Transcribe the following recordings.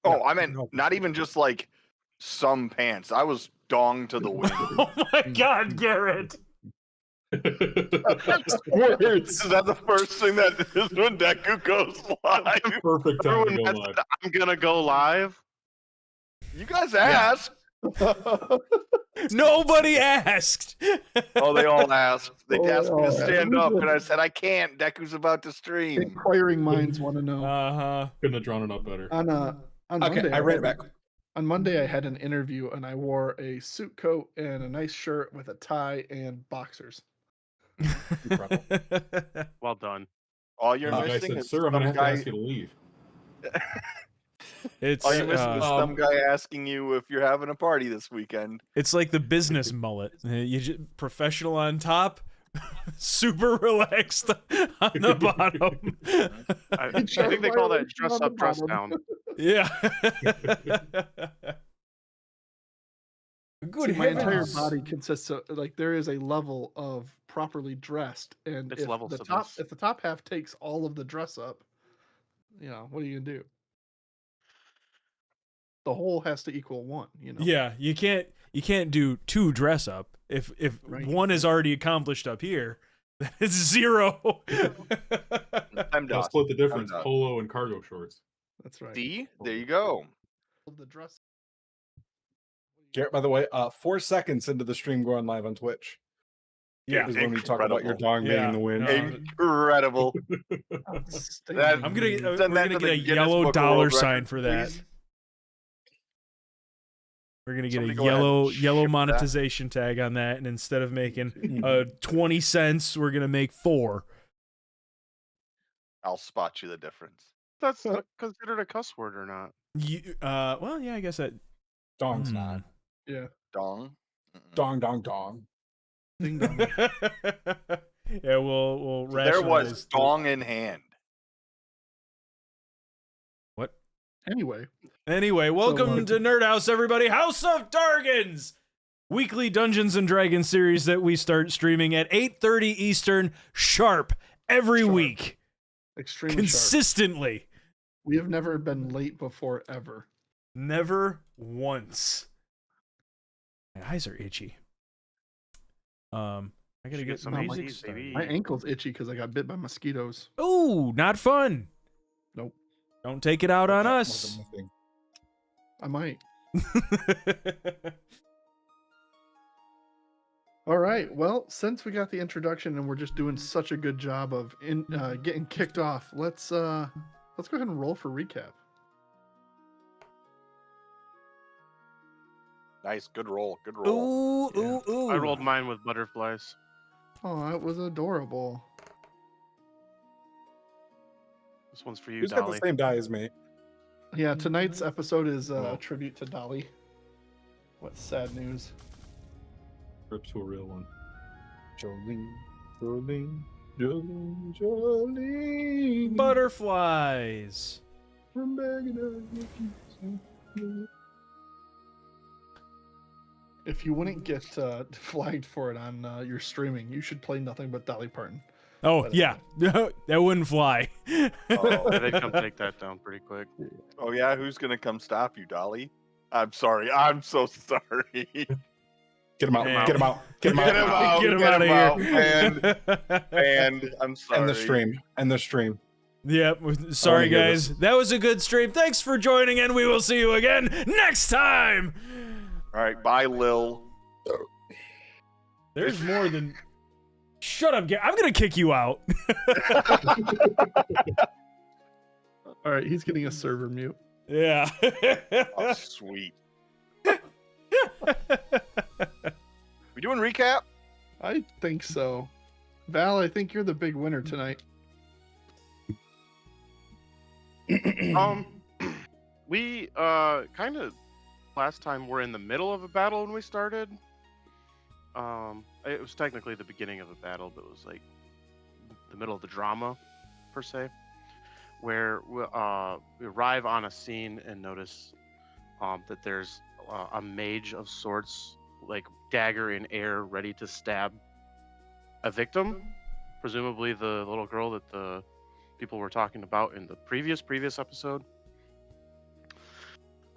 Oh, I meant not even just like some pants. I was dong to the wind. Oh my God, Garrett. That's words. Is that the first thing that is when Deku goes live? Perfect time to Everyone go has live. said, I'm gonna go live. You guys asked. Nobody asked. Oh, they all asked. They Oh, asked me to all stand right. up, and I said I can't. Deku's about to stream. Inquiring minds want to know. Uh-huh. Couldn't have drawn it up better. On Okay, Monday, I read it back. On Monday, I had an interview, and I wore a suit coat and a nice shirt with a tie and boxers. Incredible. Well done. All you're I missing said, is sir, I'm some gonna have to guy. ask you to leave. It's All you're missing is some guy asking you if you're having a party this weekend. it's like the business mullet. You just, professional on top, super relaxed on the bottom. I think they call that dress up, dress down. Yeah. See, my entire body consists of there is a level of properly dressed, and It's if levels the to top this. if the top half takes all of the dress up, what are you gonna do? The whole has to equal one. Yeah, you can't do two dress up. If Right. one is already accomplished up here, then it's zero. I'm I'll done. split the difference: I'm done. polo and cargo shorts. That's right. See, there you go. Of the dress. Garrett, by the way, 4 seconds into the stream going live on Twitch Yeah. is when we talk about your dong being in the wind. No. Incredible. Outstanding. I'm gonna Send we're that gonna to get the a Guinness yellow Book of dollar World sign Records, for that. please. We're gonna get Somebody a go ahead and yellow ship monetization tag on that, and instead of making 20 cents, we're gonna make 4. I'll spot you the difference. That's considered a cuss word or not? Well, yeah, I guess that. Dong's not. Yeah. Dong. Dong, dong, dong. Ding dong. Yeah, we'll So there was rationalize. dong in hand. What? Anyway, Welcome to NerdHaus, everybody. House of Dargons, weekly Dungeons and Dragons series that we start streaming at 8:30 Eastern sharp every week, extremely sharp. consistently. We have never been late before ever. Never once. My eyes are itchy. I gotta Should get some some my- music baby. started. My ankle's itchy because I got bit by mosquitoes. Oh, not fun. Nope. Don't take it out on That us. wasn't my thing. I might. All right. Well, since we got the introduction and we're just doing such a good job of getting kicked off, let's go ahead and roll for recap. Nice, good roll, good roll. Ooh. I rolled mine with butterflies. Oh, that was adorable. This one's for you, Who's got the Dolly. same die as me? Yeah, tonight's episode is a Wow. tribute to Dolly. What sad news. Rip to a real one. Jolene, Jolene, Jolene, Jolene. Butterflies. I'm begging her, make you If you wouldn't get flagged for it on your streaming, you should play Nothing But Dolly Parton. Oh, But, yeah. That wouldn't fly. Yeah, they come take that down pretty quick. Oh yeah, who's gonna come stop you, Dolly? I'm sorry. I'm so sorry. Get him out. Man. Get him out. Get him Get him out. out. Get him get out him of here. And I'm sorry. End the stream. End the stream. Yep. Sorry, hear guys. That was a good stream. Thanks for joining, and we will see you again next time. All right, bye, Lil. There's more than. Shut up, I'm gonna kick you out. All right, he's getting a server mute. Yeah. Oh, sweet. We doing recap? I think so. Val, I think you're the big winner tonight. We kind of last time were in the middle of a battle when we started. It was technically the beginning of a battle, but it was like the middle of the drama, per se, where we arrive on a scene and notice that there's a mage of sorts, like dagger in air, ready to stab a victim, presumably the little girl that the people were talking about in the previous episode.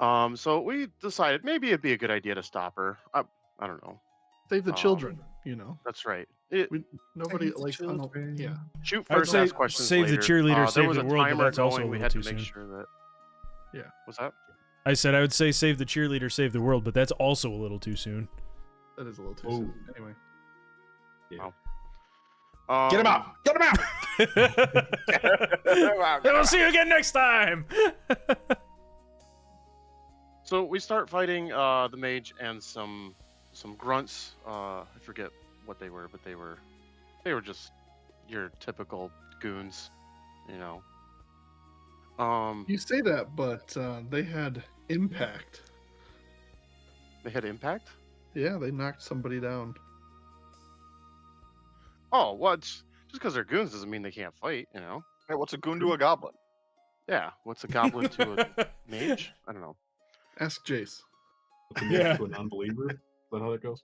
So we decided maybe it'd be a good idea to stop her. I don't know. Save the Um, children, you know. That's right. Nobody Save the likes children. yeah. Shoot I'd first, say ask questions save the later. cheerleader, There save was the a world, but timer that's also going. a We little had too to make soon. sure that. Yeah. What's that? I said I would say save the cheerleader, save the world, but that's also a little too soon. That is a little too soon. Anyway. Get him out! Get him out! We'll see you again next time. So we start fighting the mage and some grunts. I forget what they were, but they were just your typical goons, you know. You say that, but they had impact. They had impact. Yeah, they knocked somebody down. Oh, well, just because they're goons doesn't mean they can't fight, you know. Hey, what's a goon to a goblin? Yeah, what's a goblin to a mage? I don't know. Ask Jace. What's a Yeah. to an unbeliever? Is that how that goes?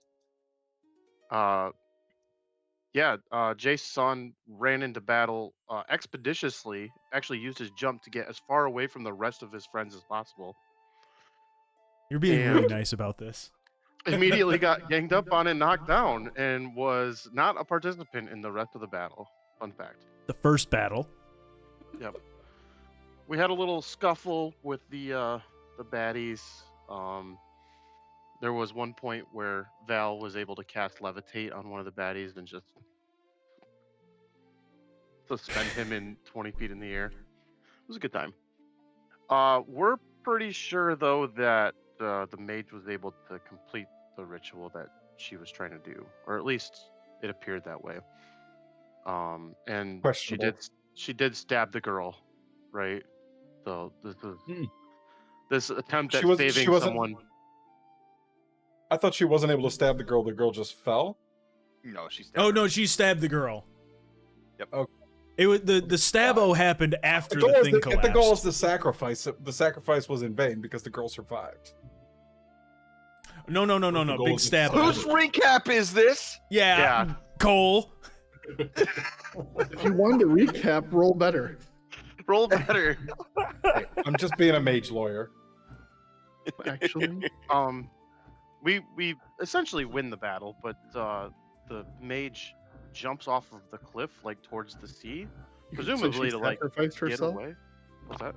Jace's son ran into battle expeditiously, actually used his jump to get as far away from the rest of his friends as possible. You're being really And- nice about this. Immediately got ganged up on and knocked down, and was not a participant in the rest of the battle. Fun fact. The first battle. Yep. We had a little scuffle with the baddies. There was one point where Val was able to cast levitate on one of the baddies and just suspend him in 20 feet in the air. It was a good time. We're pretty sure though that the mage was able to complete the ritual that she was trying to do, or at least it appeared that way. And Questionable. she did stab the girl, right? So this is Hmm. this attempt at She wasn't- saving she wasn't- someone. I thought she wasn't able to stab the girl. The girl just fell. No, she's. Oh no, she stabbed the girl. Yep. Oh. It was the stabbo happened after The the goal, thing collapsed. the goal is the sacrifice. The sacrifice was in vain because the girl survived. No, The goal big is to stab. Whose recap is this? Yeah, Yeah. Cole. If you wanted to recap, roll better. Roll better. Hey, I'm just being a mage lawyer. Actually, We essentially win the battle, but the mage jumps off of the cliff like towards the sea, presumably so to she like sacrificed get herself. away. What's that?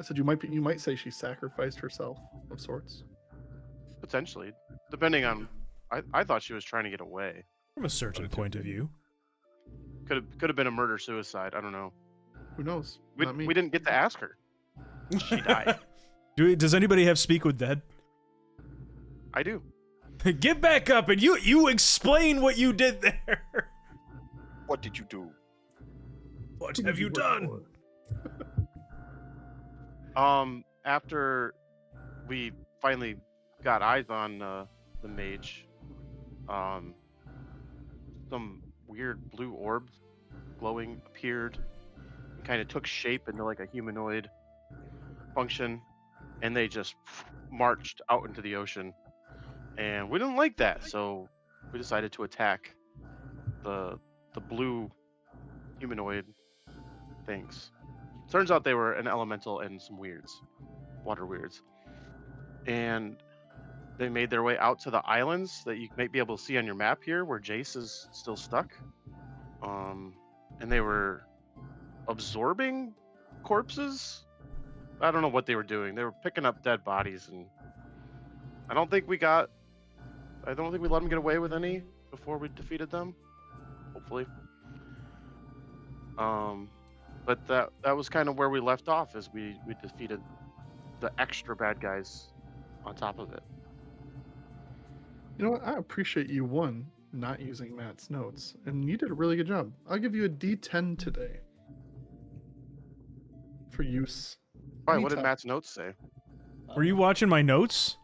I said you might say she sacrificed herself of sorts. Potentially, depending on. I thought she was trying to get away. From a certain point of view. Could have been a murder suicide. I don't know. Who knows? We Not me. didn't get to ask her. She died. Does anybody have speak with dead? I do. Get back up and you explain what you did there. What did you do? What have you done? After we finally got eyes on the mage, some weird blue orbs glowing appeared and kind of took shape into like a humanoid function, and they just marched out into the ocean, and we didn't like that, so we decided to attack the blue humanoid things. Turns out they were an elemental and some weirds, water weirds, and they made their way out to the islands that you might be able to see on your map here, where Jace is still stuck. And they were absorbing corpses. I don't know what they were doing. They were picking up dead bodies, and I don't think we let them get away with any before we defeated them. Hopefully. But that was kind of where we left off, as we defeated the extra bad guys on top of it. You know what? I appreciate you not using Matt's notes, and you did a really good job. I'll give you a D10 today for use. Why? What did Anytime. Matt's notes say? Were you watching my notes?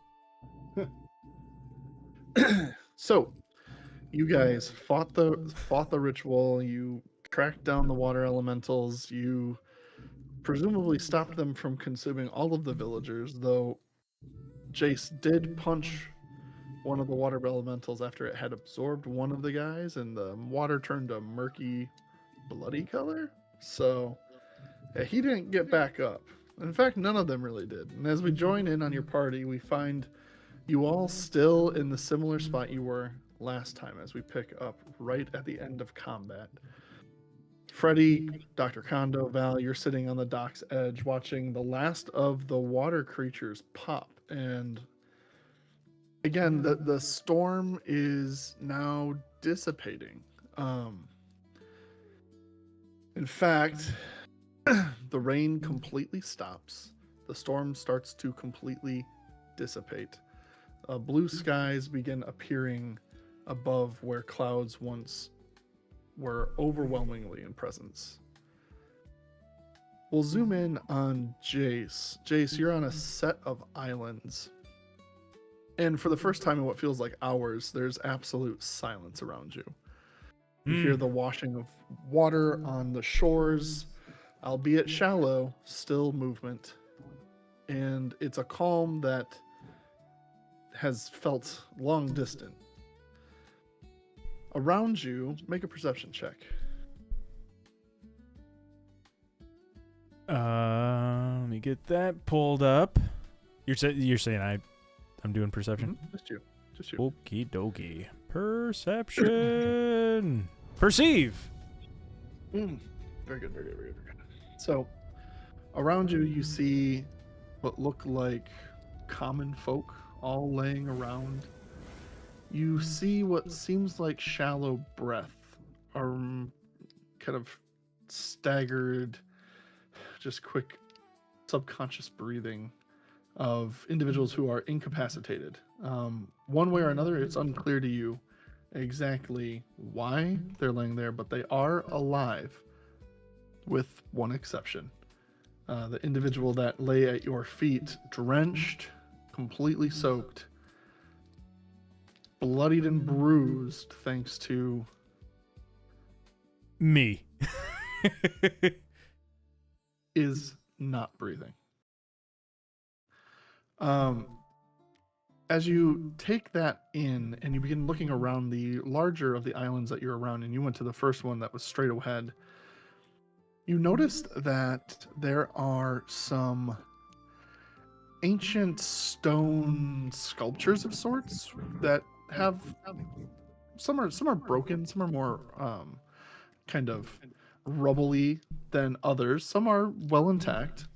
So, you guys fought the ritual. You tracked down the water elementals. You presumably stopped them from consuming all of the villagers, though Jace did punch one of the water elementals after it had absorbed one of the guys, and the water turned a murky, bloody color. So he didn't get back up. In fact, none of them really did. And as we join in on your party, we find you all still in the similar spot you were last time as we pick up right at the end of combat. Freddy, Dr. Kondo, Val, you're sitting on the dock's edge watching the last of the water creatures pop. And again, the storm is now dissipating. In fact, the rain completely stops. The storm starts to completely dissipate. Blue skies begin appearing above where clouds once were overwhelmingly in presence. We'll zoom in on Jace. Jace, you're on a set of islands. And for the first time in what feels like hours, there's absolute silence around you. You hear the washing of water on the shores, albeit shallow, still movement. And it's a calm that has felt long distant. Around you, make a perception check. Let me get that pulled up. You're saying I'm doing perception? Just you. Okie dokie. Perception. Perceive. Very good, very good, very good, very good. So, around you, you see what look like common folk all laying around. You see what seems like shallow breath, or kind of staggered, just quick subconscious breathing of individuals who are incapacitated. One way or another, it's unclear to you exactly why they're laying there, but they are alive, with one exception. The individual that lay at your feet, drenched, completely soaked, bloodied and bruised, thanks to me, is not breathing. As you take that in and you begin looking around the larger of the islands that you're around, and you went to the first one that was straight ahead, you noticed that there are some ancient stone sculptures of sorts that have some are broken, some are more kind of rubbly than others. Some are well intact.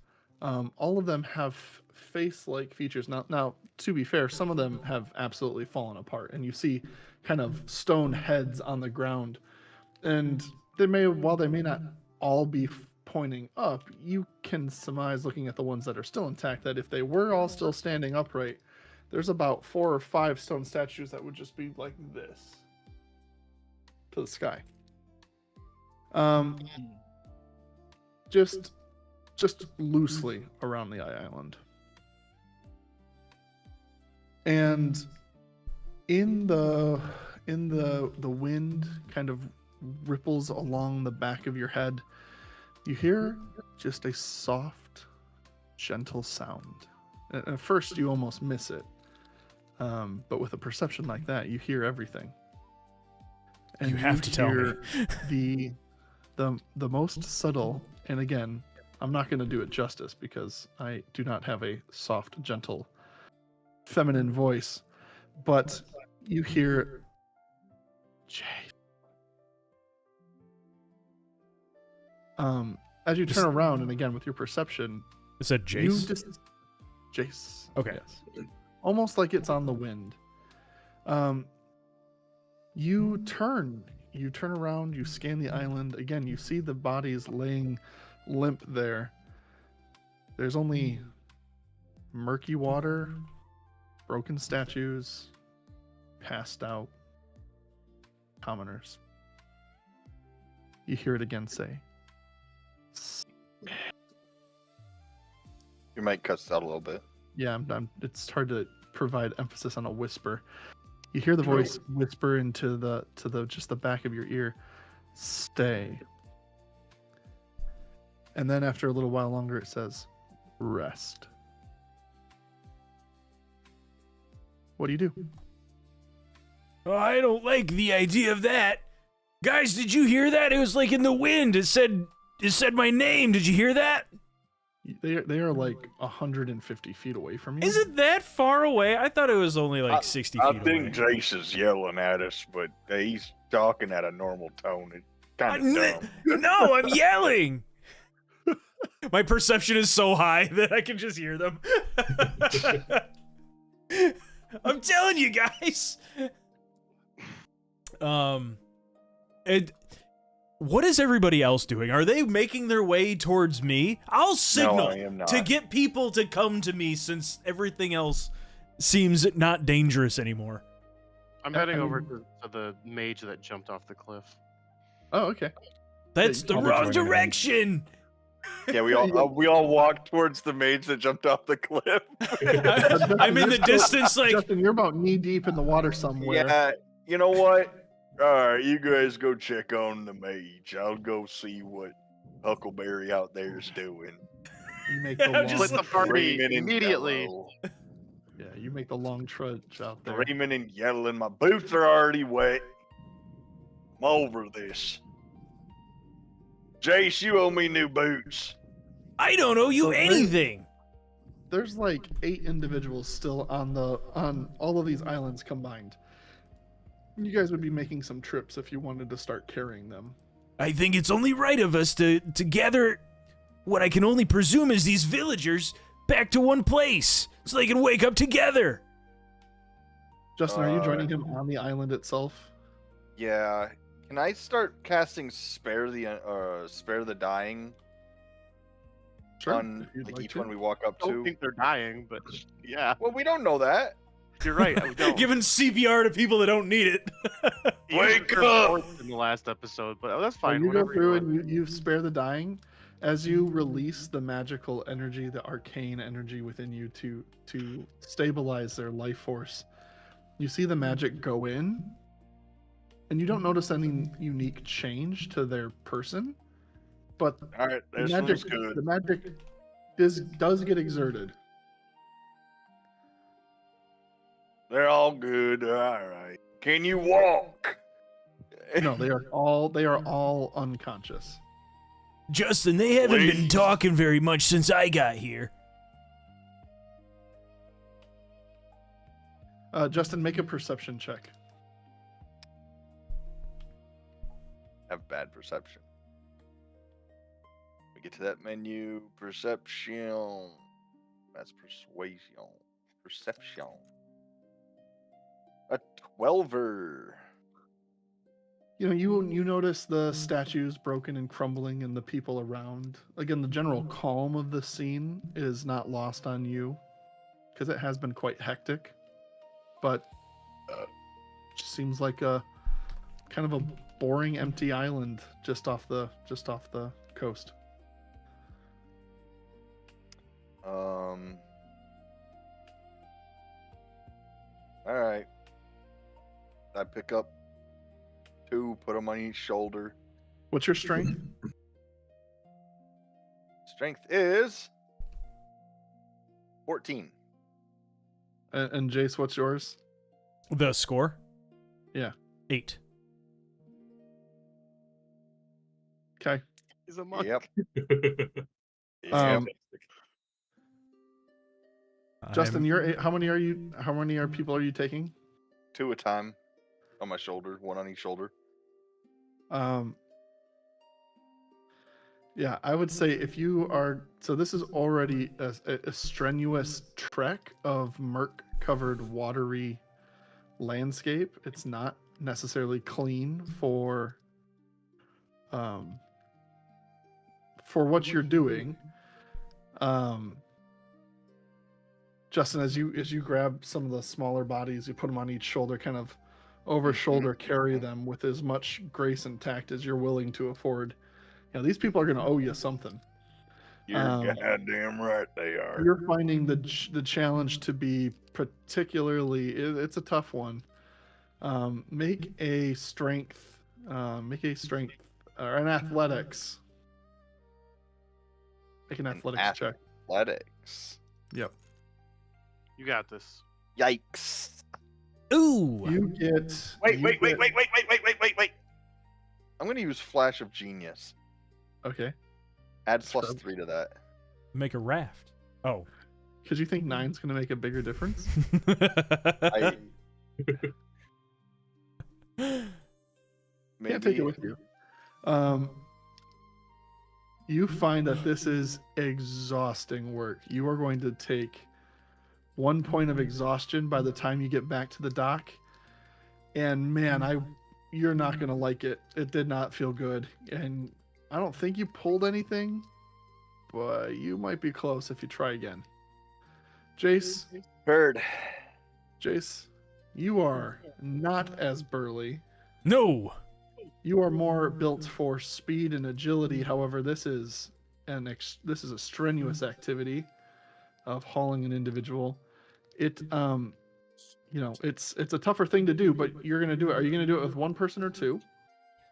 All of them have face-like features. Now, to be fair, some of them have absolutely fallen apart, and you see kind of stone heads on the ground. And while they may not all be pointing up, you can surmise, looking at the ones that are still intact, that if they were all still standing upright, there's about 4 or 5 stone statues that would just be like this to the sky. Just loosely around the island. And in the wind kind of ripples along the back of your head, you hear just a soft, gentle sound. At first you almost miss it. But with a perception like that, you hear everything. And you have to tell me. The most subtle, and again, I'm not going to do it justice because I do not have a soft, gentle, feminine voice, but you hear Jay. As you turn around, and again with your perception, it said Jace. Jace. Okay. Yes. Almost like it's on the wind. You turn around, you scan the island. Again, you see the bodies laying limp there. There's only murky water, broken statues, passed out commoners. You hear it again say, Your mic cuts out a little bit. yeah, it's hard to provide emphasis on a whisper. You hear the voice whisper into the just the back of your ear, stay. And then after a little while longer, it says, rest. What do you do? Oh, I don't like the idea of that. Guys, did you hear that? It was like in the wind. It said my name. Did you hear that? They are like 150 feet away from you. Is it that far away? I thought it was only like 60 I feet think away. Jace is yelling at us, but he's talking at a normal tone. It's kind of dumb. No, I'm yelling. My perception is so high that I can just hear them. I'm telling you guys. What is everybody else doing? Are they making their way towards me? I'll signal I am not. to get people to come to me since everything else seems not dangerous anymore. I'm heading over to the mage that jumped off the cliff. Oh, okay. That's the I'll be wrong joining them. direction. Yeah, we all walked towards the mage that jumped off the cliff. I'm in the distance, like, Justin, you're about knee deep in the water somewhere. Yeah, you know what? All right, you guys go check on the mage. I'll go see what Huckleberry out there is doing. You make Yeah, the I'm long, just Split the party Screaming and immediately. yellow. yeah, you make the long trudge out there. Screaming and yelling. My boots are already wet. I'm over this. Jace, you owe me new boots. I don't owe you So anything. There's like 8 individuals still on all of these islands combined. You guys would be making some trips if you wanted to start carrying them. I think it's only right of us to gather what I can only presume is these villagers back to one place so they can wake up together. Justin, are you joining him on the island itself? Yeah. Can I start casting Spare the Dying on if you'd like like each to. one we walk up I don't to? think they're dying, but yeah, Well, we don't know that. you're right. I don't. Giving CPR to people that don't need it. Wake You're up! fourth in the last episode, but that's So fine. you go whatever through want. and you spare the dying as you release the magical energy, the arcane energy within you to stabilize their life force. You see the magic go in, and you don't notice any unique change to their person, but All right, the this magic, one's good. the magic does get exerted. They're all good. All right. Can you walk? No, they are all unconscious. Justin, they haven't been Please. talking very much since I got here. Justin, make a perception check. Have bad perception. We get to that menu. Perception. That's persuasion. Perception. A 12er. You know, you notice the statues broken and crumbling and the people around. Again, the general calm of the scene is not lost on you because it has been quite hectic. But it just seems like a kind of a boring, empty island just off the coast. All right. I pick up 2, put them on each shoulder. What's your strength? Strength is 14. And Jace, what's yours? The score? Yeah. 8. Okay. He's a monk. Yep. Um, Justin, I'm- how many people are you taking? 2 a time on my shoulder, 1 on each shoulder. Yeah, I would say if you are, so this is already a strenuous trek of murk-covered watery landscape. It's not necessarily clean for what you're doing. Justin, as you grab some of the smaller bodies, you put them on each shoulder, kind of over shoulder carry them with as much grace and tact as you're willing to afford. You know, these people are going to owe you something. You're goddamn right they are. You're finding the challenge to be particularly, it's a tough one. Make a strength or an athletics. Make an athletics check. Athletics. Yep. You got this. Yikes. Ooh. You get. Wait. you get- I'm going to use Flash of Genius. Okay. Add Scrub. +3 to that. Make a raft. Oh. Because you think 9's going to make a bigger difference? I Can't take it with you. You find that this is exhausting work. You are going to take 1 point of exhaustion by the time you get back to the dock. And man, you're not going to like it. It did not feel good. And I don't think you pulled anything, but you might be close if you try again. Jace, heard. Jace, you are not as burly. No. You are more built for speed and agility. However, this is a strenuous activity of hauling an individual. It's a tougher thing to do, but you're gonna do it. Are you gonna do it with one person or two?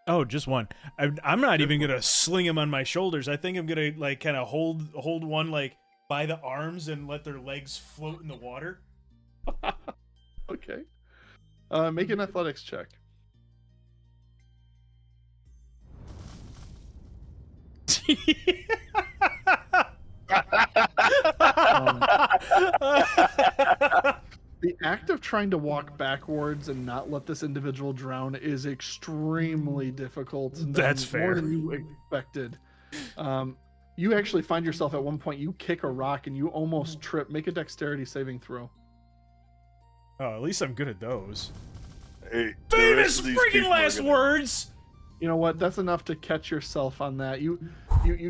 Oh, just one. I'm not even gonna sling him on my shoulders. I think I'm gonna like kind of hold one like by the arms and let their legs float in the water. Okay. Make an athletics check. The act of trying to walk backwards and not let this individual drown is extremely difficult. That's fair. More than you expected. You actually find yourself at one point, you kick a rock and you almost trip. Make a dexterity saving throw. Oh, at least I'm good at those. Hey, Famous freaking last words! You know what? That's enough to catch yourself on that. You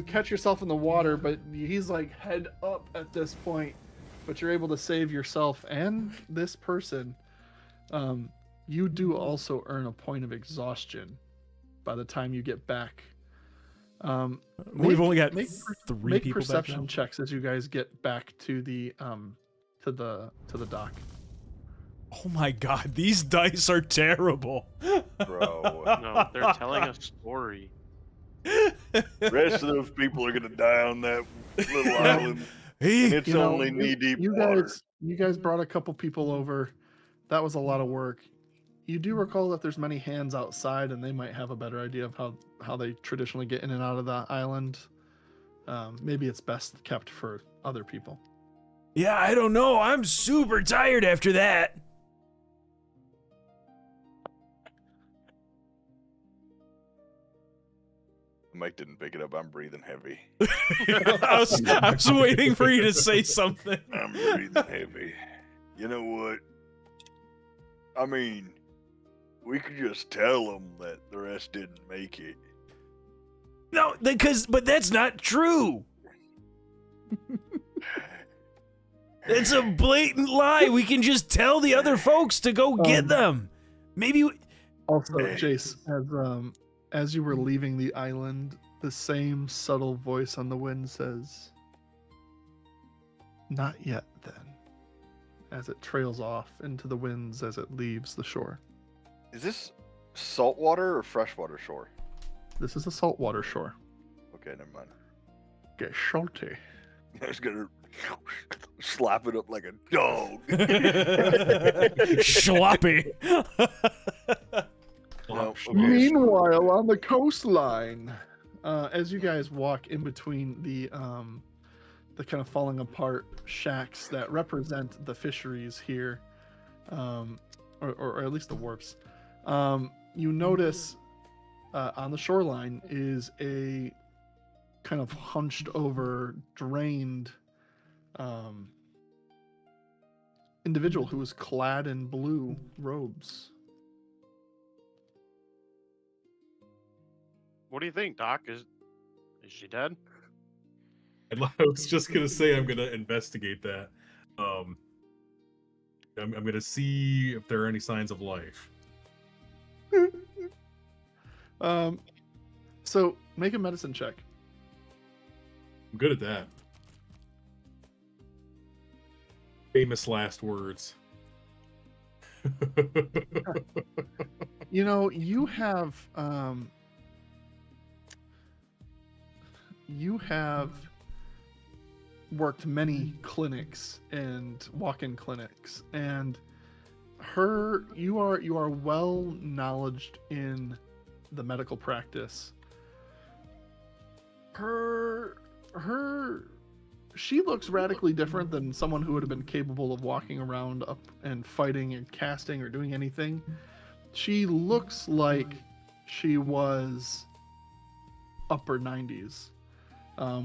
catch yourself in the water, but he's like head up at this point. But you're able to save yourself and this person. You do also earn a point of exhaustion by the time you get back. We've only got make three people perception back now. checks as you guys get back to the dock. Oh my god, these dice are terrible. Bro. No, they're telling a story. The rest of those people are gonna die on that little island. And it's only knee-deep water. You guys brought a couple people over. That was a lot of work. You do recall that there's many hands outside, and they might have a better idea of how they traditionally get in and out of the island. Maybe it's best kept for other people. Yeah, I don't know. I'm super tired after that. Mike didn't pick it up. I'm breathing heavy. I was waiting for you to say something. I'm breathing heavy. You know what? I mean, we could just tell them that the rest didn't make it. No, but that's not true. It's a blatant lie. We can just tell the other folks to go get them. Maybe. Also, Jace, as you were leaving the island, the same subtle voice on the wind says, "Not yet, then," as it trails off into the winds as it leaves the shore. Is this saltwater or freshwater shore? This is a saltwater shore. Okay, never mind. Get salty. I was gonna slap it up like a dog. Sloppy. No, okay. Meanwhile, on the coastline, as you guys walk in between the kind of falling apart shacks that represent the fisheries here, or at least the wharfs, you notice on the shoreline is a kind of hunched over, drained individual who is clad in blue robes. What do you think, Doc? Is she dead? I was just gonna say I'm gonna investigate that. I'm gonna see if there are any signs of life. So make a medicine check. I'm good at that. Famous last words. You know, you have worked many clinics and walk-in clinics, and you are well knowledged in the medical practice. Her she looks radically different than someone who would have been capable of walking around up and fighting and casting or doing anything. She looks like she was upper 90s,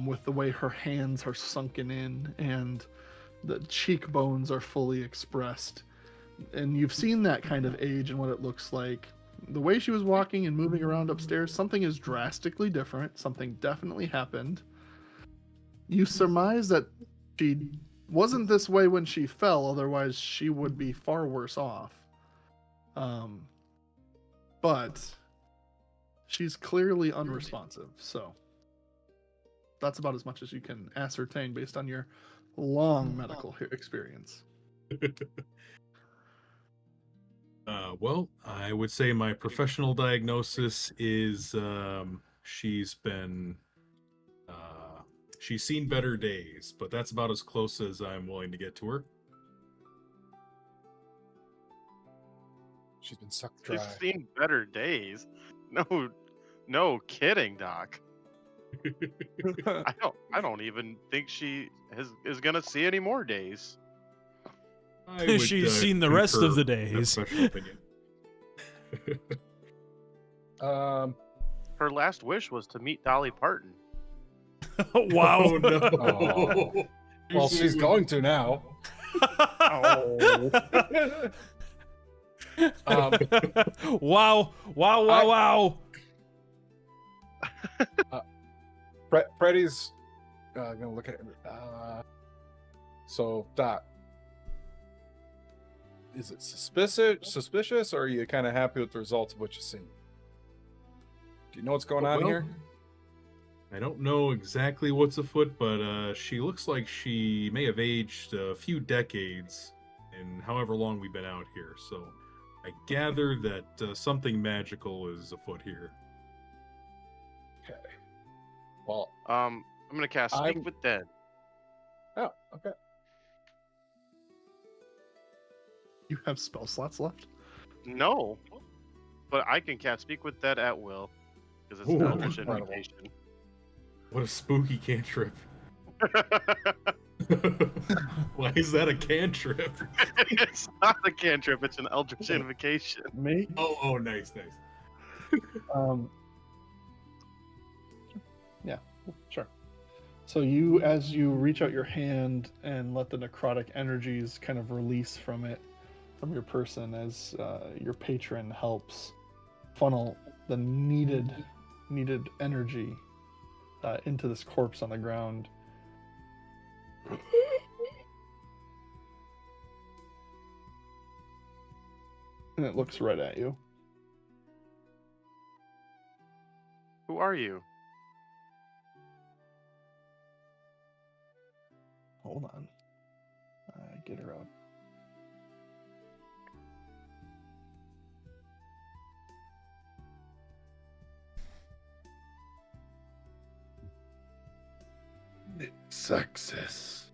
with the way her hands are sunken in and the cheekbones are fully expressed. And you've seen that kind of age and what it looks like. The way she was walking and moving around upstairs, something is drastically different. Something definitely happened. You surmise that she wasn't this way when she fell, otherwise she would be far worse off. But she's clearly unresponsive, so that's about as much as you can ascertain based on your long medical experience. Well, I would say my professional diagnosis is she's seen better days, but that's about as close as I'm willing to get to her. She's been sucked dry. You've seen better days. No kidding, Doc. I don't even think she is gonna see any more days. I would, She's seen the rest of the concur with that days. professional opinion. Her last wish was to meet Dolly Parton. Wow. Oh no. Oh. Well, she's going to now. Wow. Wow. Freddy's gonna look at it. So, Doc, is it suspicious, or are you kind of happy with the results of what you've seen? Do you know what's going on Well, here? I don't know exactly what's afoot, but she looks like she may have aged a few decades in however long we've been out here. So I gather that something magical is afoot here. Okay. Well, I'm gonna cast Speak I'm- with Dead. oh, okay. You have spell slots left? No, but I can cast Speak with Dead at will because it's an Ooh, Eldritch incredible. Invocation. What a spooky cantrip. Why is that a cantrip? It's not a cantrip; it's an Eldritch Invocation. Me? Oh, nice. Yeah, sure. So as you reach out your hand and let the necrotic energies kind of release from your person, as your patron helps funnel the needed energy into this corpse on the ground. And it looks right at you. Who are you? Hold on. Get her out. Success.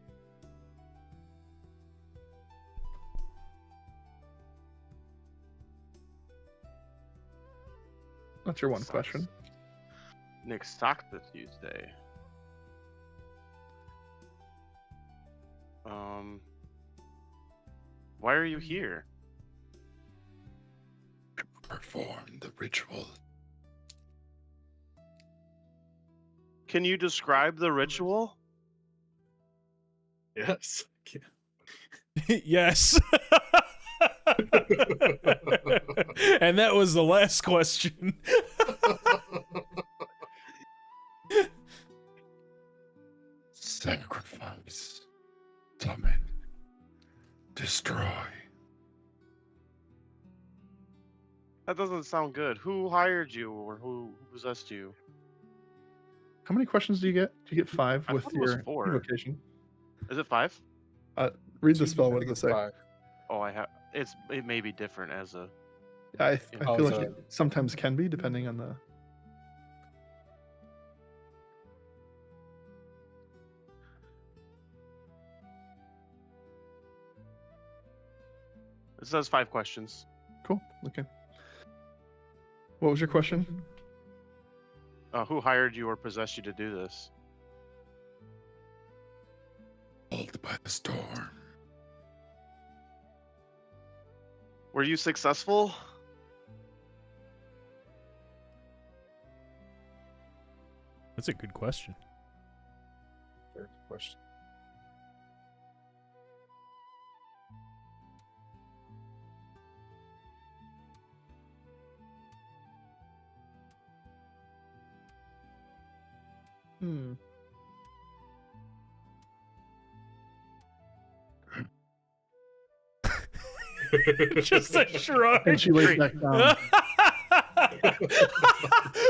That's your one question. Nick Sock the Tuesday. Why are you here? Perform the ritual. Can you describe the ritual? Yes. Yes. And that was the last question. Sacrifice. Summon. Destroy. That doesn't sound good. Who hired you or who possessed you? How many questions do you get? Do you get 5 I with thought it was your 4. invocation? Is it 5? Read the spell. I What think does it's it say? 5. Oh, I have. It may be different as a. I Oh, feel like so- it sometimes can be, depending on the. It says 5 questions. Cool. Okay. What was your question? Who hired you or possessed you to do this? Killed by the storm. Were you successful? That's a good question. Very good question. Hmm. Just a shrug. And she lays back down.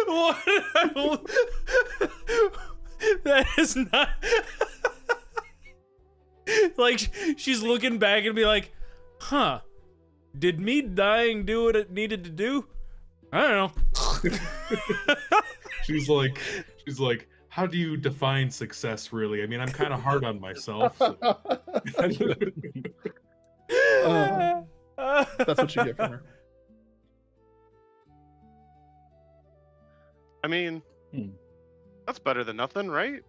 What? That is not like she's looking back and be like, huh, did me dying do what it needed to do? I don't know. She's like, how do you define success, really? I mean, I'm kind of hard on myself. So. That's what you get from her. I mean, that's better than nothing, right?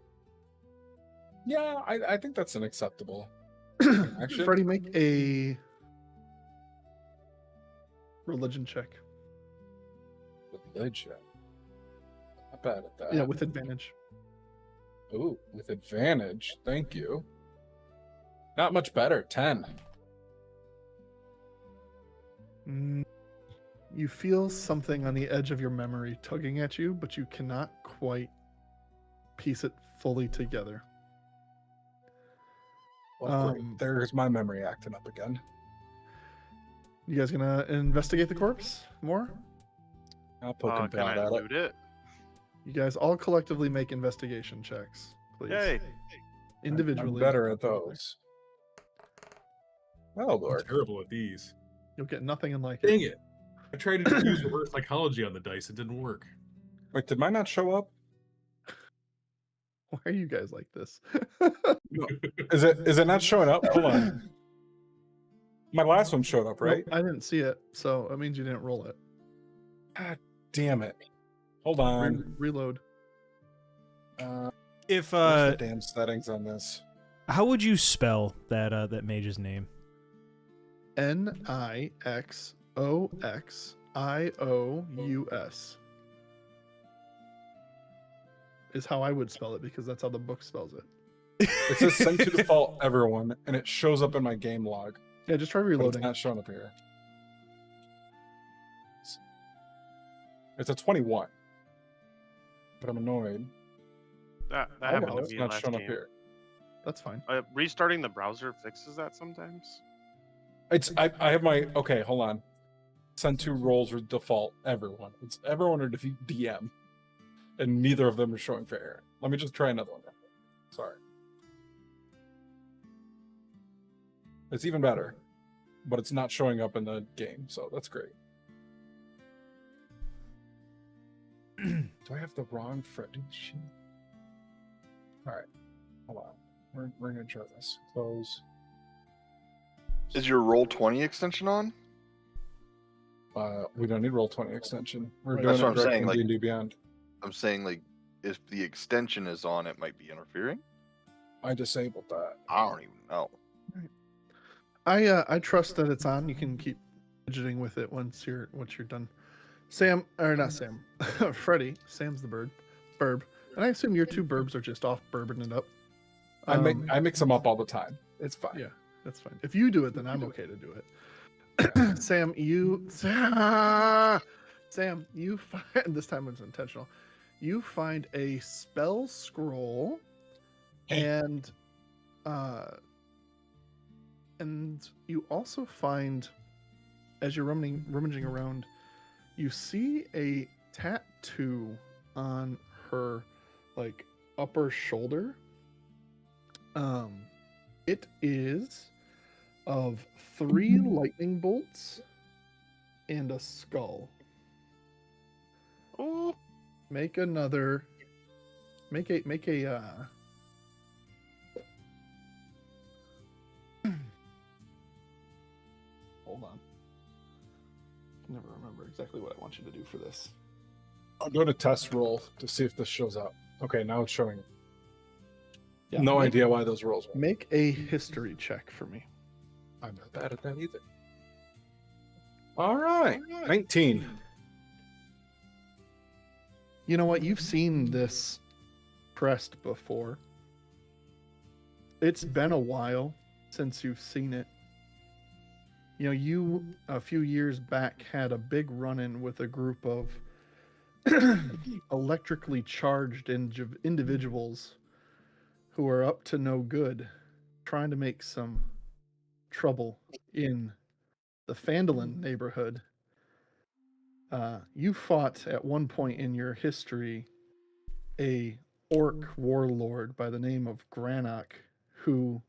Yeah, I think that's an acceptable action. Freddie, make a religion check. Religion. Not bad at that. Yeah, with advantage. Ooh, with advantage. Thank you. Not much better. 10. You feel something on the edge of your memory tugging at you, but you cannot quite piece it fully together. Well, great. There's my memory acting up again. You guys gonna investigate the corpse more? I'll poke and Can I prod at loot it? You guys all collectively make investigation checks, please. Yay! Individually. I'm better at those. Oh, I'm Lord. terrible at these. You'll get nothing in like Dang it. I tried to use reverse psychology on the dice. It didn't work. Wait, did mine not show up? Why are you guys like this? Is it not showing up? Hold on. My last one showed up, right? Nope, I didn't see it, so that means you didn't roll it. God damn it. Hold on. Reload. If Where's the damn settings on this? how would you spell that that mage's name? Nixoxious is how I would spell it because that's how the book spells it. It says send to default everyone, and it shows up in my game log. Yeah, just try But it's reloading. not showing up here. It's a 21. But I'm annoyed. That Oh, happened to it's me not last showing up game. here. That's fine. Restarting the browser fixes that sometimes. I have my okay. Hold on. Send to roles or default everyone. It's everyone or DM, and neither of them are showing for error. Let me just try another one. Sorry. It's even better, but it's not showing up in the game, so that's great. Do I have the wrong Freddy sheet? All right, hold on. We're gonna try this. Close. Is your Roll20 extension on? We don't need Roll20 extension. We're Right. doing That's it what I'm directly saying, in like- D&D Beyond. I'm saying, like, if the extension is on, it might be interfering. I disabled that. I don't even know. I trust that it's on. You can keep fidgeting with it once you're done. Sam, or not Sam, Freddy. Sam's the burb, and I assume your two burbs are just off bourbon it up. I mix them up all the time. It's fine. Yeah, that's fine. If you do it, then I'm okay to do it. Sam, you find this time it's intentional. You find a spell scroll, and you also find, as you're rummaging around, you see a tattoo on her like upper shoulder. It is of 3 lightning bolts and a skull. Oh, Make a hold on. I can never remember exactly what I want you to do for this. I'm doing a test roll to see if this shows up. Okay, now it's showing. Yeah, No make- idea why those rolls are. Make a history check for me. I'm not bad at that either. All right. 19. You know what? You've seen this crest before. It's been a while since you've seen it. You know, you a few years back had a big run-in with a group of electrically charged individuals who are up to no good, trying to make some trouble in the Phandalin neighborhood. You fought at one point in your history a orc warlord by the name of Granok, who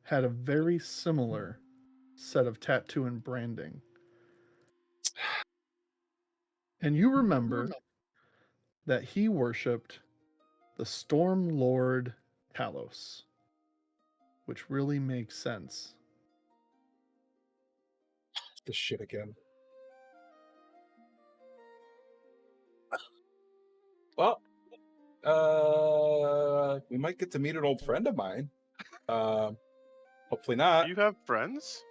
had a very similar set of tattoo and branding. And you remember that he worshipped the Storm Lord Talos, which really makes sense. This shit again. Well, we might get to meet an old friend of mine. Hopefully not. You have friends?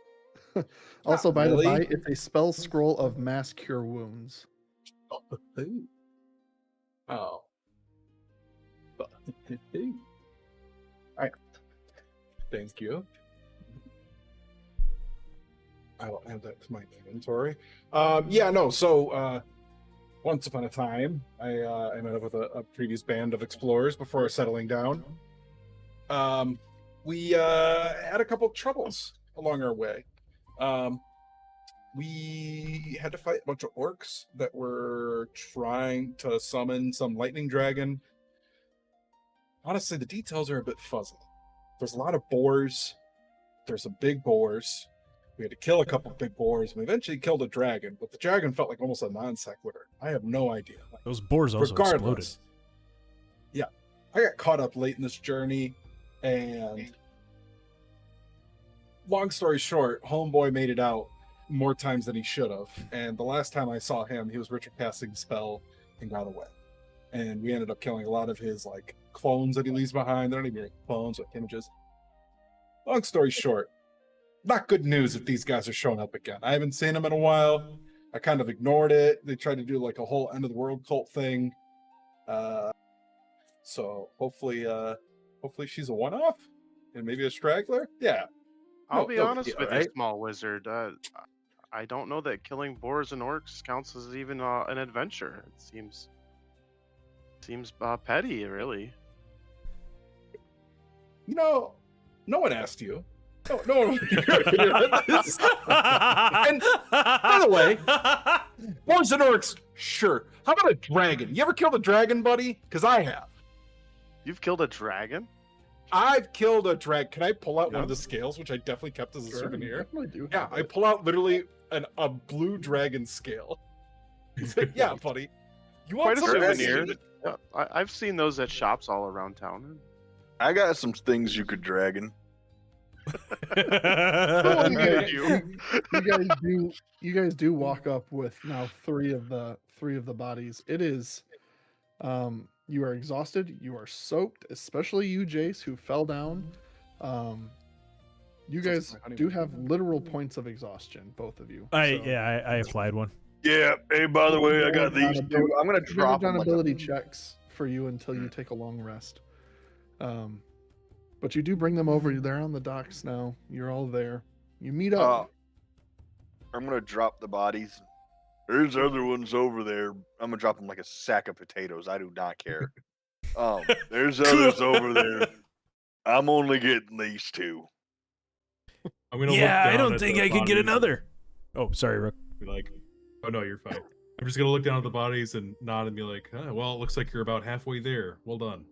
Also, by really. the by, it's a spell scroll of mass cure wounds. Oh. All right. Thank you. I will add that to my inventory. So once upon a time, I met up with a previous band of explorers before settling down. We had a couple troubles along our way. We had to fight a bunch of orcs that were trying to summon some lightning dragon. Honestly, the details are a bit fuzzy. There's a lot of boars. There's some big boars. We had to kill a couple big boars. We eventually killed a dragon, but the dragon felt like almost a non sequitur. I have no idea. Those boars also exploded. Regardless, yeah, I got caught up late in this journey, and long story short, homeboy made it out more times than he should have. And the last time I saw him, he was ritual casting a spell and got away. And we ended up killing a lot of his like clones that he leaves behind. They're not even clones, like images. Long story short, not good news if these guys are showing up again. I haven't seen them in a while. I kind of ignored it. They tried to do like a whole end of the world cult thing. So hopefully she's a one-off and maybe a straggler. Yeah. I'll be honest deal, with right? you, small wizard. I don't know that killing boars and orcs counts as even an adventure. It seems petty, really. You know, no one asked you. No one. And by the way, boars and orcs, sure. How about a dragon? You ever killed a dragon, buddy? Because I have. You've killed a dragon? I've killed a dragon. Can I pull out one of the scales, which I definitely kept as a Sure, souvenir? definitely do Yeah, have I it. pull out literally a blue dragon scale. Yeah, buddy. You want Quite a some of this? souvenir. Yeah, I've seen those at shops all around town. I got some things you could dragon. You guys do walk up with now three of the bodies. It is you are exhausted, you are soaked, especially you, Jace, who fell down. You guys do have literal points of exhaustion, both of you. I applied one. Yeah. Hey, by the way, I got these two. I'm gonna I've never drop done them. ability checks for you until you take a long rest. But you do bring them over. They're on the docks now. You're all there. You meet up. I'm gonna drop the bodies. There's other ones over there. I'm gonna drop them like a sack of potatoes. I do not care. There's others over there. I'm only getting these two. I'm gonna Yeah, look I down don't at think the I could get bodies another. Oh, sorry, Rook. and Be like, oh no, you're fine. I'm just gonna look down at the bodies and nod and be like, well, it looks like you're about halfway there. Well done.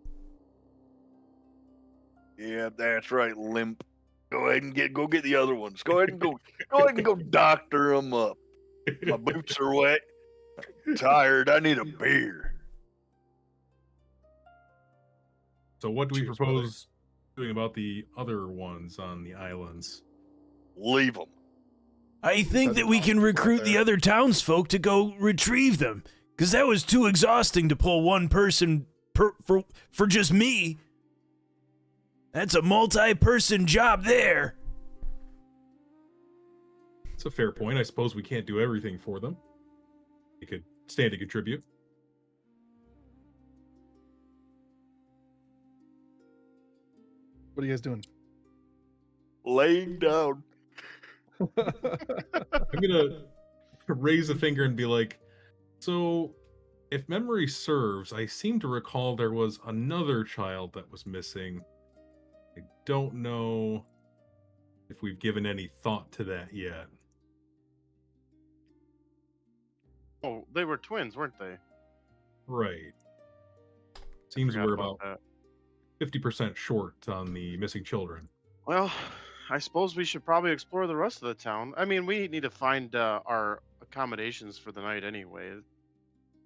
Yeah, that's right, limp. Go ahead and go get the other ones. Go ahead and go doctor them up. My boots are wet. Tired. I need a beer. So what do we Cheers, propose doing about the other ones on the islands? Leave them. I think that we can recruit the other townsfolk to go retrieve them, because that was too exhausting to pull one person for just me. That's a multi-person job there. It's a fair point. I suppose we can't do everything for them. We could stand to contribute. What are you guys doing? Laying down. I'm gonna raise a finger and be like, so if memory serves, I seem to recall there was another child that was missing. I don't know if we've given any thought to that yet. Oh, they were twins, weren't they? Right. Seems Forgot we're about about 50% short on the missing children. Well, I suppose we should probably explore the rest of the town. I mean, we need to find our accommodations for the night anyway.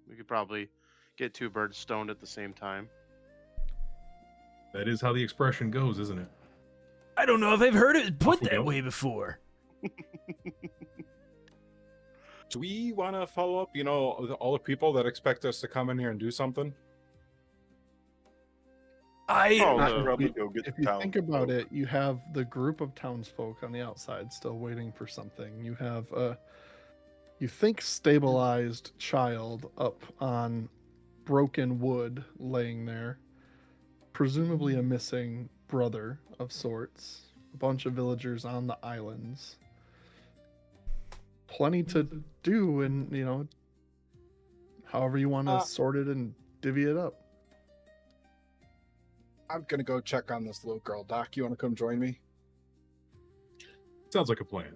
We could probably get 2 birds stoned at the same time. That is how the expression goes, isn't it? I don't know if I've heard it put we that go. way before. Do we want to follow up, all the people that expect us to come in here and do something? Oh, I the- should probably go get If the you town. think about it, you have the group of townsfolk on the outside still waiting for something. You have a, you think, stabilized child up on broken wood laying there, presumably a missing brother of sorts, a bunch of villagers on the islands. Plenty to do, and however you want to sort it and divvy it up. I'm gonna go check on this little girl. Doc, you want to come join me? Sounds like a plan.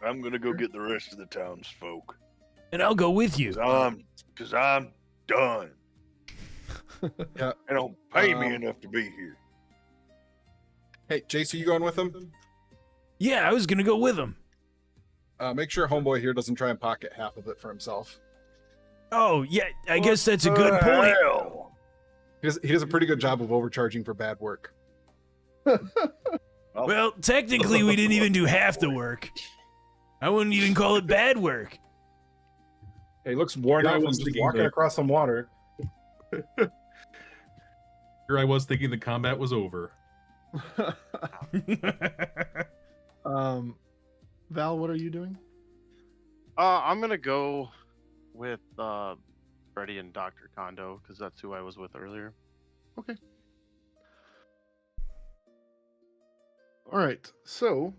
I'm gonna go get the rest of the townsfolk. And I'll go with you. Cause I'm done. Yeah. They don't pay me Um, enough to be here. Hey, Jace, are you going with him? Yeah, I was gonna go with him. Make sure homeboy here doesn't try and pocket half of it for himself. Oh, yeah, I guess that's a good point. Hell? He does a pretty good job of overcharging for bad work. Well, technically, we didn't even do half the work. I wouldn't even call it bad work. Hey, he looks worn Yeah, I out from was just thinking walking that. across some water. Here I was thinking the combat was over. Val, what are you doing? I'm gonna go with Freddy and Dr. Kondo because that's who I was with earlier. Okay. All right. So,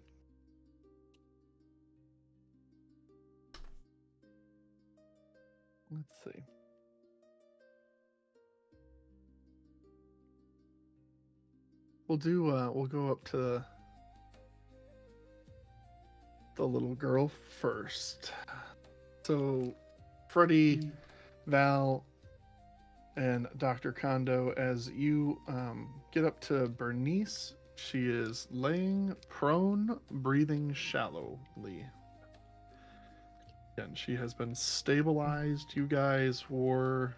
let's see. We'll go up to the little girl first. So, Freddy, Val, and Dr. Kondo, as you get up to Bernice, she is laying prone, breathing shallowly. And she has been stabilized. You guys were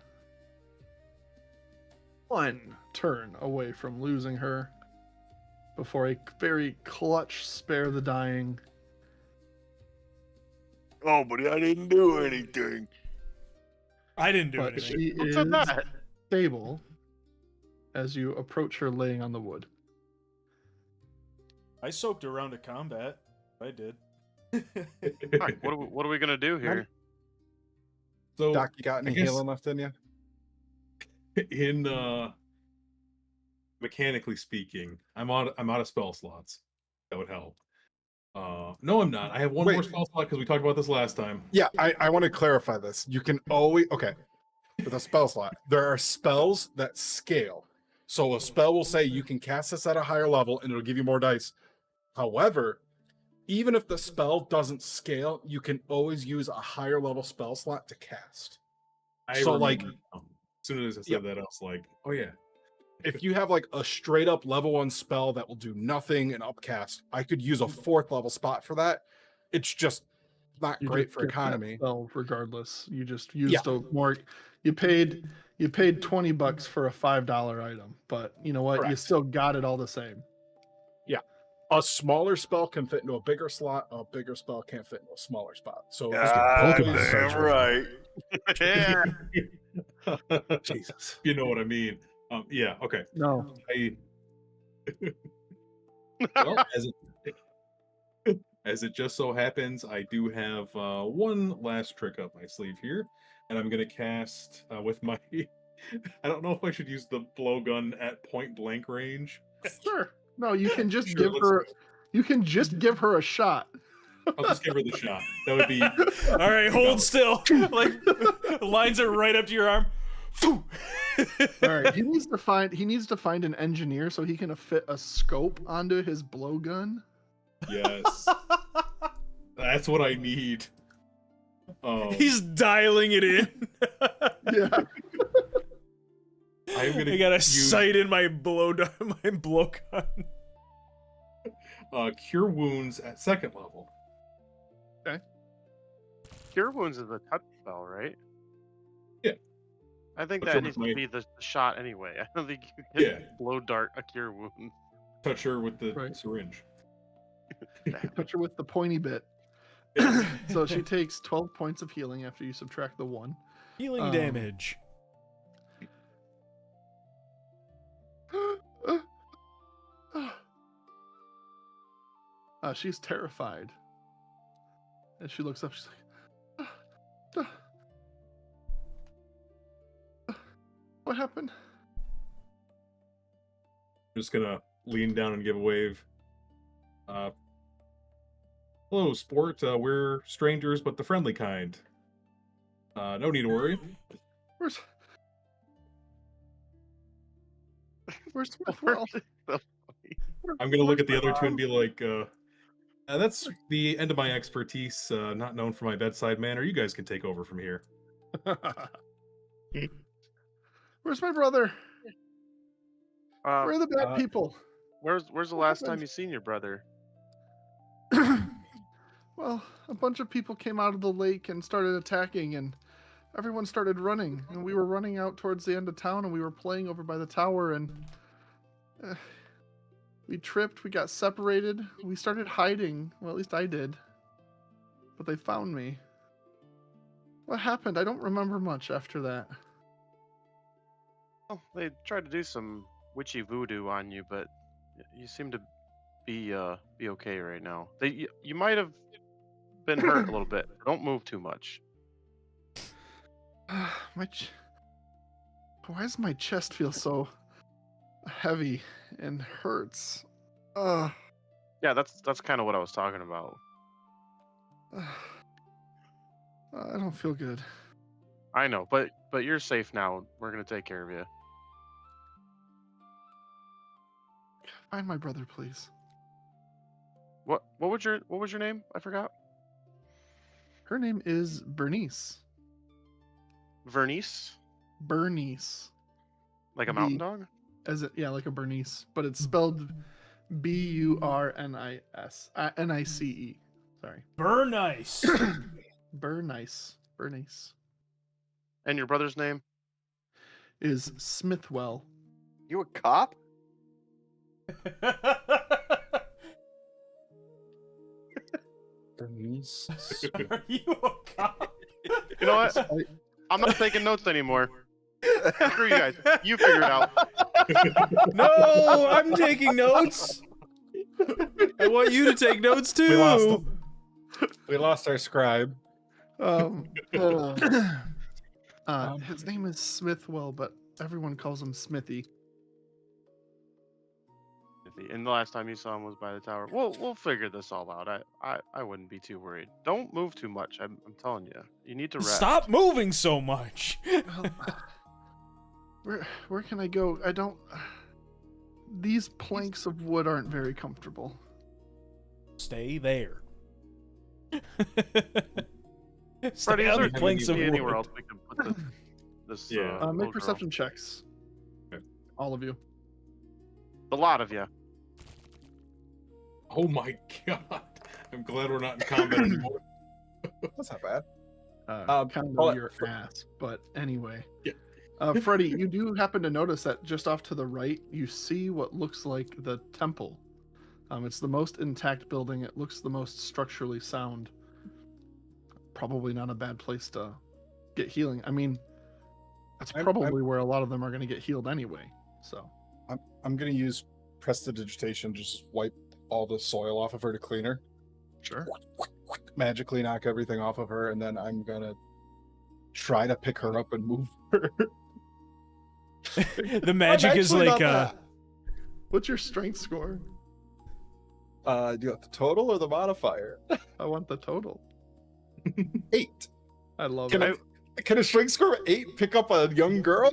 one turn away from losing her before a very clutch spare the dying. Oh, but I didn't do anything. I didn't do But anything. she What's is in that? stable as you approach her laying on the wood. I soaked a round of combat. I did. Alright, what are we gonna do here? So Doc, you got any I guess- healing left in you? in mechanically speaking, I'm out of spell slots. That would help. No, I'm not. I have one more Wait. spell slot because we talked about this last time. Yeah, I want to clarify this. You can always with a spell slot, there are spells that scale. So a spell will say you can cast this at a higher level and it'll give you more dice. However, even if the spell doesn't scale, you can always use a higher level spell slot to cast. So, like- remember now. As soon as I said Yep. that, I was like, oh yeah. If you have like a straight up level 1 spell that will do nothing and upcast, I could use a 4th level spot for that. It's just not You great just for get that economy. spell regardless. You just used a more. You paid $20 for a $5 item, but you know what? You Correct. still got it all the same. A smaller spell can fit into a bigger slot. A bigger spell can't fit into a smaller spot. So Pokemon Damn surgery. right. Yeah. Jesus. You know what I mean? Yeah. Okay. No, I Well, as it just so happens, I do have one last trick up my sleeve here, and I'm gonna cast with my. I don't know if I should use the blowgun at point blank range. Sure. No, you can just Sure, give let's- her. You can just give her a shot. I'll just give her the shot. That would be. All right, hold still. Like lines it right up to your arm. Phew. All right. He needs to find an engineer so he can fit a scope onto his blowgun. Yes. That's what I need. He's dialing it in. Yeah. I'm gonna I got a use sight in my blowgun. Cure Wounds at 2nd level. Cure Wounds is a touch spell, right? Yeah. I think Touch that her needs with to my- be the shot anyway. I don't think you can Yeah. blow dart a Cure Wound. Touch her with the Right. syringe. Touch her with the pointy bit. Yeah. So she takes 12 points of healing after you subtract the 1. Healing damage. She's terrified. As she looks up, she's like, what happened? Just gonna lean down and give a wave. Hello, sport. We're strangers, but the friendly kind. No need to worry. Where's Smithwell? I'm gonna look at the other two and be like, that's the end of my expertise. Not known for my bedside manner. You guys can take over from here. Where's my brother? Where Uh, are the bad people? where's the last time you seen your brother? Well, a bunch of people came out of the lake and started attacking, and everyone started running. And we were running out towards the end of town, and we were playing over by the tower, and we tripped. We got separated. We started hiding. Well, at least I did. But they found me. What happened? I don't remember much after that. Well, they tried to do some witchy voodoo on you, but you seem to be okay right now. You might have been hurt a little bit. Don't move too much. Why does my chest feel so heavy and hurts? Yeah, that's kind of what I was talking about. I don't feel good. I know, but you're safe now. We're gonna take care of you. Find my brother, please. What was your name? I forgot. Her name is Bernice. Vernice, Bernice. like a mountain dog. Like a Bernice, but it's spelled Burnice. Nice. Sorry. Burnice. Bernice. Bernice And your brother's name? is Smithwell. You a cop? Bernice. Are you a cop? You know what? I'm not taking notes anymore. Screw you guys. You figure it out. No, I'm taking notes. I want you to take notes too. We lost our scribe. His name is Smithwell, but everyone calls him Smithy. And the last time you saw him was by the tower. We'll figure this all out. I wouldn't be too worried. Don't move too much. I'm telling you. You need to rest. Stop moving so much. Where can I go? I don't. These planks of wood aren't very comfortable. Stay there. Freddy, Stay is on there the planks of anywhere wood. else we can put this? Yeah. little Make girl? perception checks. Okay. All of you. A lot of you. Oh my god. I'm glad we're not in combat anymore. That's not bad. Kind well, of your ass, but anyway. Yeah. Freddie, you do happen to notice that just off to the right, you see what looks like the temple. It's the most intact building. It looks the most structurally sound. Probably not a bad place to get healing. I mean, that's I'm- probably where a lot of them are going to get healed anyway. So I'm gonna use prestidigitation, just wipe all the soil off of her to clean her. Sure. Magically knock everything off of her, and then I'm gonna try to pick her up and move her. The magic is like What's your strength score? Do you want the total or the modifier? I want the total. 8. I love Can it. Can a strength score of 8 pick up a young girl?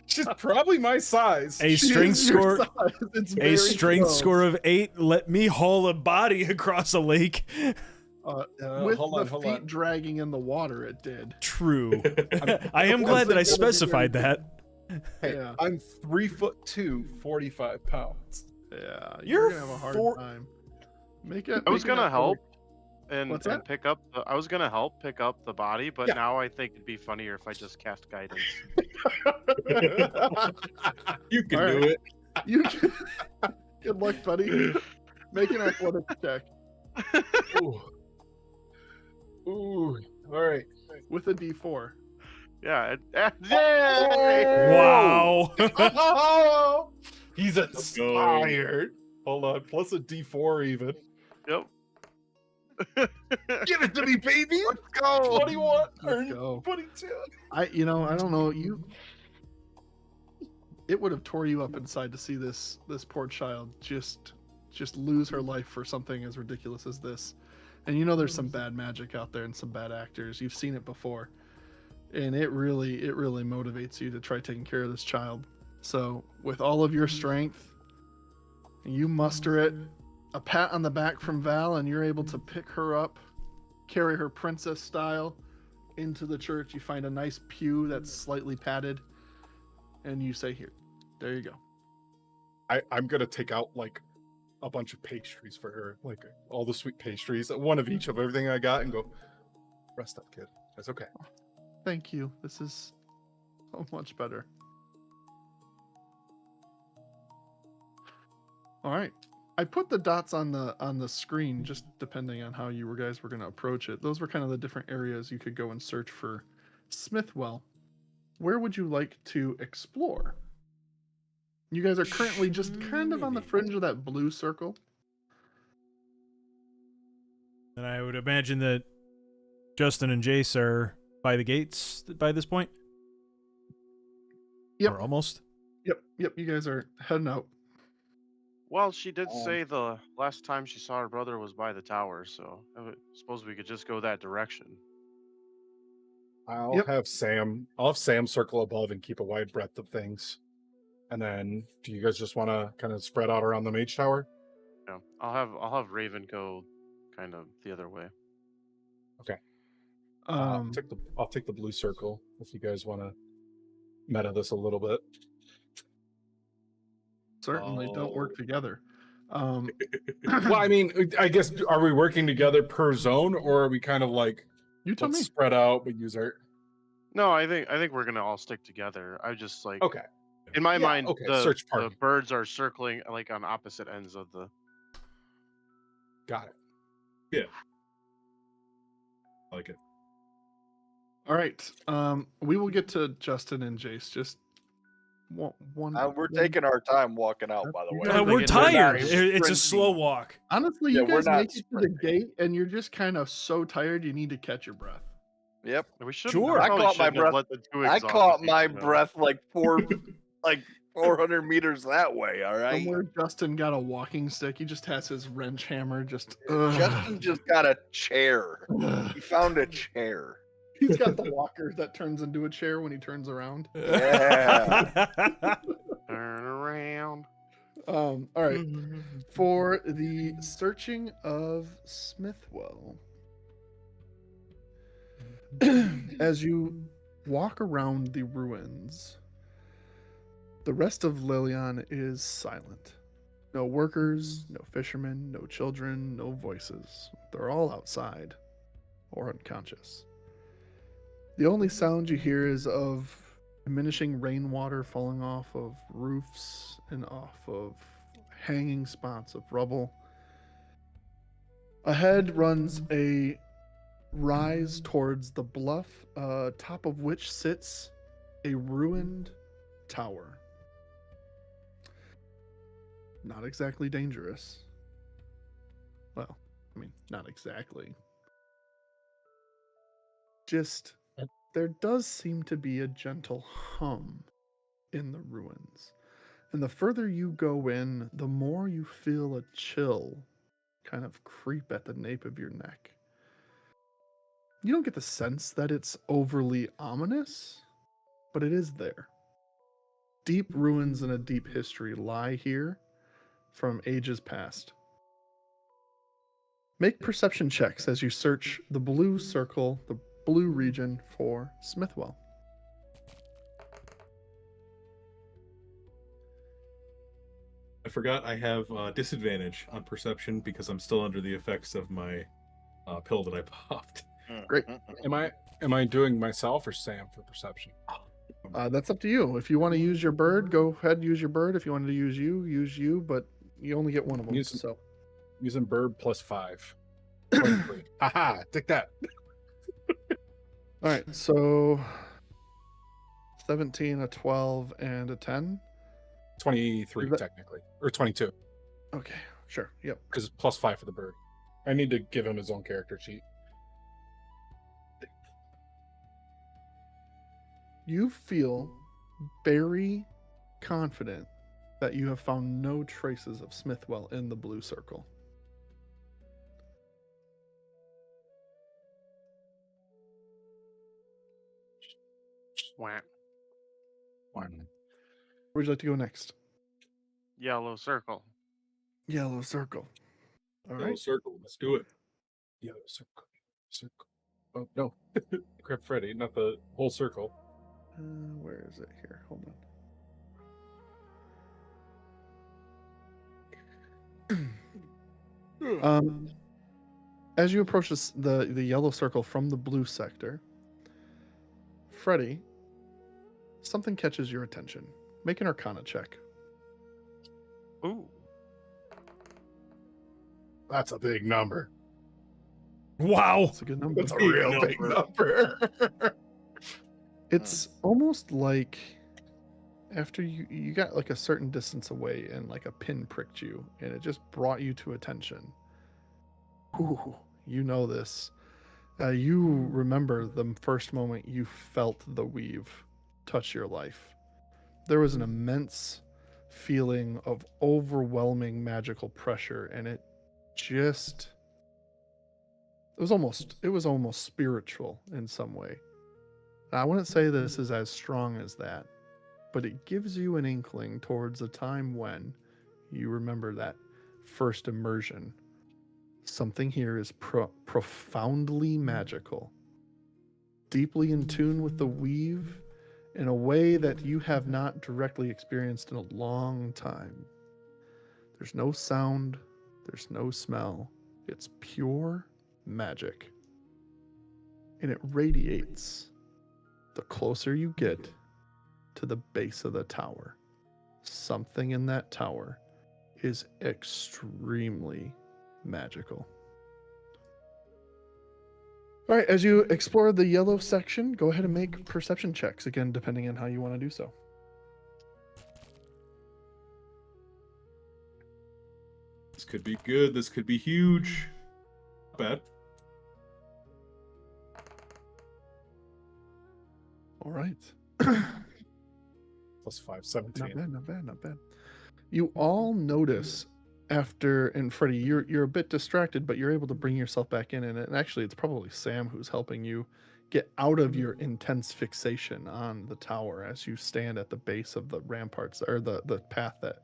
She's probably my size. a She strength is your score. size. It's A very strength close. score of 8. Let me haul a body across a lake. With hold the on. feet dragging in the water, it did. True. I am glad that I specified that. Hey, Yeah. I'm 3'2", 45 pounds. Yeah, You're gonna have a hard four- time. Make it. I was make it gonna up help for- and, What's and that? pick up. I was gonna help pick up the body, but Yeah. now I think it'd be funnier if I just cast guidance. You can All do right. it. You can... Good luck, buddy. Make an athletics check Ooh. Ooh. All right. with a D4. Yeah. Yay! Wow. Oh, he's go. inspired. Hold on. Plus a D4 even. Yep. Give it to me, baby. Let's go. 21 or Let's go. 22. I don't know you. It would have tore you up inside to see this poor child just lose her life for something as ridiculous as this. And you know there's some bad magic out there and some bad actors. You've seen it before. And it really motivates you to try taking care of this child. So with all of your strength, you muster it, a pat on the back from Val, and you're able to pick her up, carry her princess style into the church. You find a nice pew that's slightly padded, and you say, "Here, there you go." I'm gonna take out like a bunch of pastries for her, like all the sweet pastries, one of each of everything I got, and go, rest up, kid. That's okay. Thank you. This is so much better. All right. I put the dots on the screen just depending on how you guys were going to approach it. Those were kind of the different areas you could go and search for Smithwell. Where would you like to explore? You guys are currently just kind of on the fringe of that blue circle. And I would imagine that Justin and Jace are by the gates by this point. Yep. Or almost. Yep. You guys are heading out. Well, she did say the last time she saw her brother was by the tower, so I suppose we could just go that direction. I'll Yep. have Sam circle above and keep a wide breadth of things. And then do you guys just want to kind of spread out around the mage tower? Yeah, I'll have Raven go kind of the other way. I'll take the blue circle if you guys want to meta this a little bit. Certainly don't work together. Well, I mean, I guess, are we working together per zone, or are we kind of like, You tell let's me. spread out but use our... No, I think we're gonna all stick together. I just like Okay. in my Yeah, mind okay, the search party. birds are circling like on opposite ends of the. Got it. I like it. All right. We will get to Justin and Jace. Just one. We're taking our time walking out, by the way. Yeah, we're like tired. it's It's a sprinting. slow walk. Honestly, Yeah, you we're guys not make it to the sprinting. gate, and you're just kind of so tired you need to catch your breath. Yep. We should. Sure. I caught my breath. Let the two I exhausted caught my people go. breath like 400 meters that way. All right. Somewhere Justin got a walking stick. He just has his wrench hammer. Just Justin just got a chair. ugh. He found a chair. He's got the walker that turns into a chair when he turns around. Yeah. Turn around. All right. For the searching of Smithwell, as you walk around the ruins, the rest of Lilian is silent. No workers, no fishermen, no children, no voices. They're all outside or unconscious. The only sound you hear is of diminishing rainwater falling off of roofs and off of hanging spots of rubble. Ahead runs a rise towards the bluff, top of which sits a ruined tower. Not exactly dangerous. Well, I mean, not exactly. Just, there does seem to be a gentle hum in the ruins. And the further you go in, the more you feel a chill kind of creep at the nape of your neck. You don't get the sense that it's overly ominous, but it is there. Deep ruins and a deep history lie here from ages past. Make perception checks as you search the blue circle, the blue region for Smithwell. I forgot I have disadvantage on perception because I'm still under the effects of my pill that I popped. Great. Am I doing myself or Sam for perception? That's up to you. If you want to use your bird, go ahead and use your bird. If you wanted to use you, but you only get one of them. Using- Using bird plus 5. 23. Haha, take that. All right, so 17, a 12, and a 10. 23 Is that- technically, or 22, Okay, sure. Yep. because plus 5 for the bird. I need to give him his own character sheet. You feel very confident that you have found no traces of Smithwell in the blue circle. Wah. Where would you like to go next? Yellow circle. Yellow circle. All Yellow right. circle. Let's do it. Yellow circle. Circle. Oh no, crap, Freddy, not the whole circle. Where is it here? Hold on. As you approach the yellow circle from the blue sector, Freddy, something catches your attention. Make an Arcana check. Ooh. That's a big number. Wow. That's a good number. That's a real big number. It's almost like after you got like a certain distance away and like a pin pricked you and it just brought you to attention. Ooh, you know this. You remember the first moment you felt the weave touch your life. There was an immense feeling of overwhelming magical pressure, and it was almost spiritual in some way. Now, I wouldn't say this is as strong as that, but it gives you an inkling towards a time when you remember that first immersion. Something here is profoundly magical, deeply in tune with the weave in a way that you have not directly experienced in a long time. There's no sound, there's no smell. It's pure magic. And it radiates the closer you get to the base of the tower. Something in that tower is extremely magical. All right, as you explore the yellow section, go ahead and make perception checks, again, depending on how you want to do so. This could be good. This could be huge. Not bad. All right. Plus 5, 17. Not bad, not bad, not bad. You all notice after, and Freddie, you're a bit distracted, but you're able to bring yourself back in, and actually it's probably Sam who's helping you get out of your intense fixation on the tower as you stand at the base of the ramparts, or the path that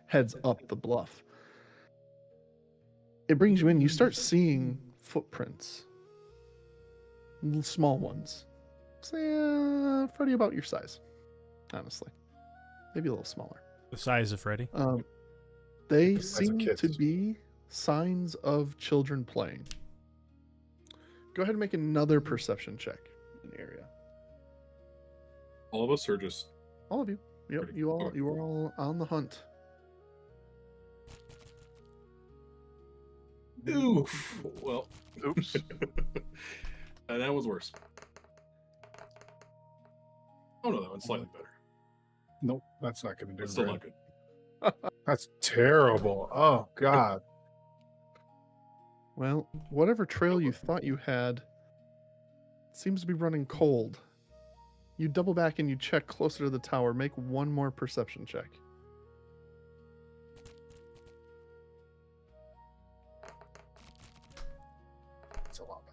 heads up the bluff. It brings you in, you start seeing footprints. Little small ones. Say, Freddie, about your size, honestly. Maybe a little smaller. The size of Freddy. They The size of seem kids. to be signs of children playing. Go ahead and make another perception check in the area. All of us are just All of you. Yep, Pretty- you okay. are all on the hunt. oof. Well, Oops. that was worse. Oh no, that one's slightly better. Nope, that's not going to do It's it. still Right. not good. That's terrible. Oh God. Well, whatever trail you thought you had seems to be running cold. You double back and you check closer to the tower. Make one more perception check. It's a lot.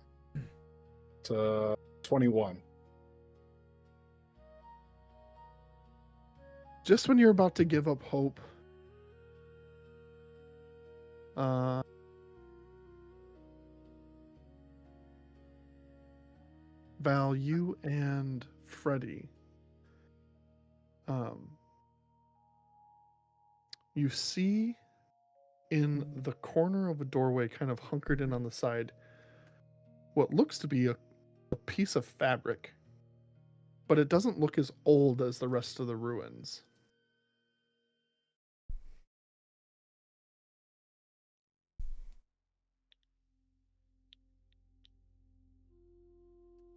It's 21. Just when you're about to give up hope, Val, you and Freddy, you see in the corner of a doorway, kind of hunkered in on the side, what looks to be a piece of fabric, but it doesn't look as old as the rest of the ruins.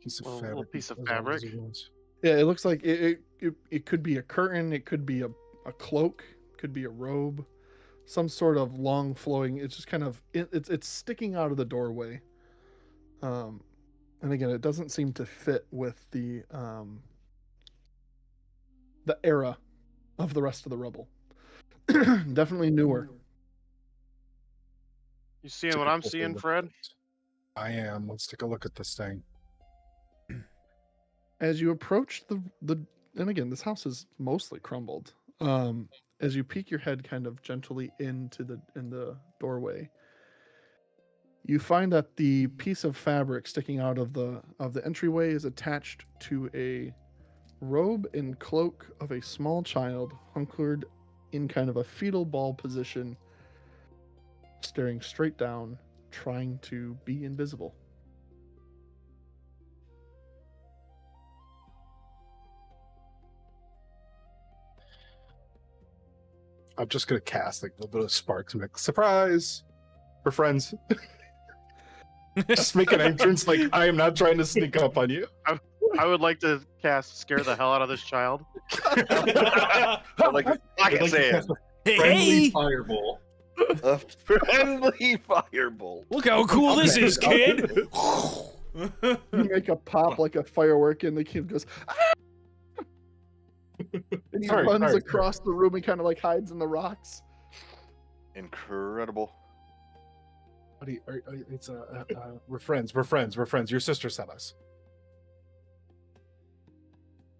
Piece of Well, a fabric. little piece of as old as fabric. it was. Yeah, it looks like it could be a curtain, it could be a cloak, could be a robe, some sort of long flowing. It's just kind of it's sticking out of the doorway. And again, it doesn't seem to fit with the era of the rest of the rubble. Definitely newer. You seeing Take what a I'm closer seeing, look at Fred? this. I am. Let's take a look at this thing. As you approach the and again, this house is mostly crumbled. As you peek your head kind of gently in the doorway, you find that the piece of fabric sticking out of the entryway is attached to a robe and cloak of a small child hunkered in kind of a fetal ball position, staring straight down, trying to be invisible. I'm just gonna cast like a little bit of sparks and like, surprise! We're friends. Just make an entrance like I am not trying to sneak up on you. I would like to cast scare the hell out of this child. Like I'd like to saying, cast a friendly Hey, fireball. a friendly firebolt. look how cool this is, kid. You make a pop like a firework, and the kid goes, "Ah!" and he runs across the room and kind of like hides in the rocks. Incredible. Buddy, it's we're friends. We're friends. We're friends. Your sister sent us.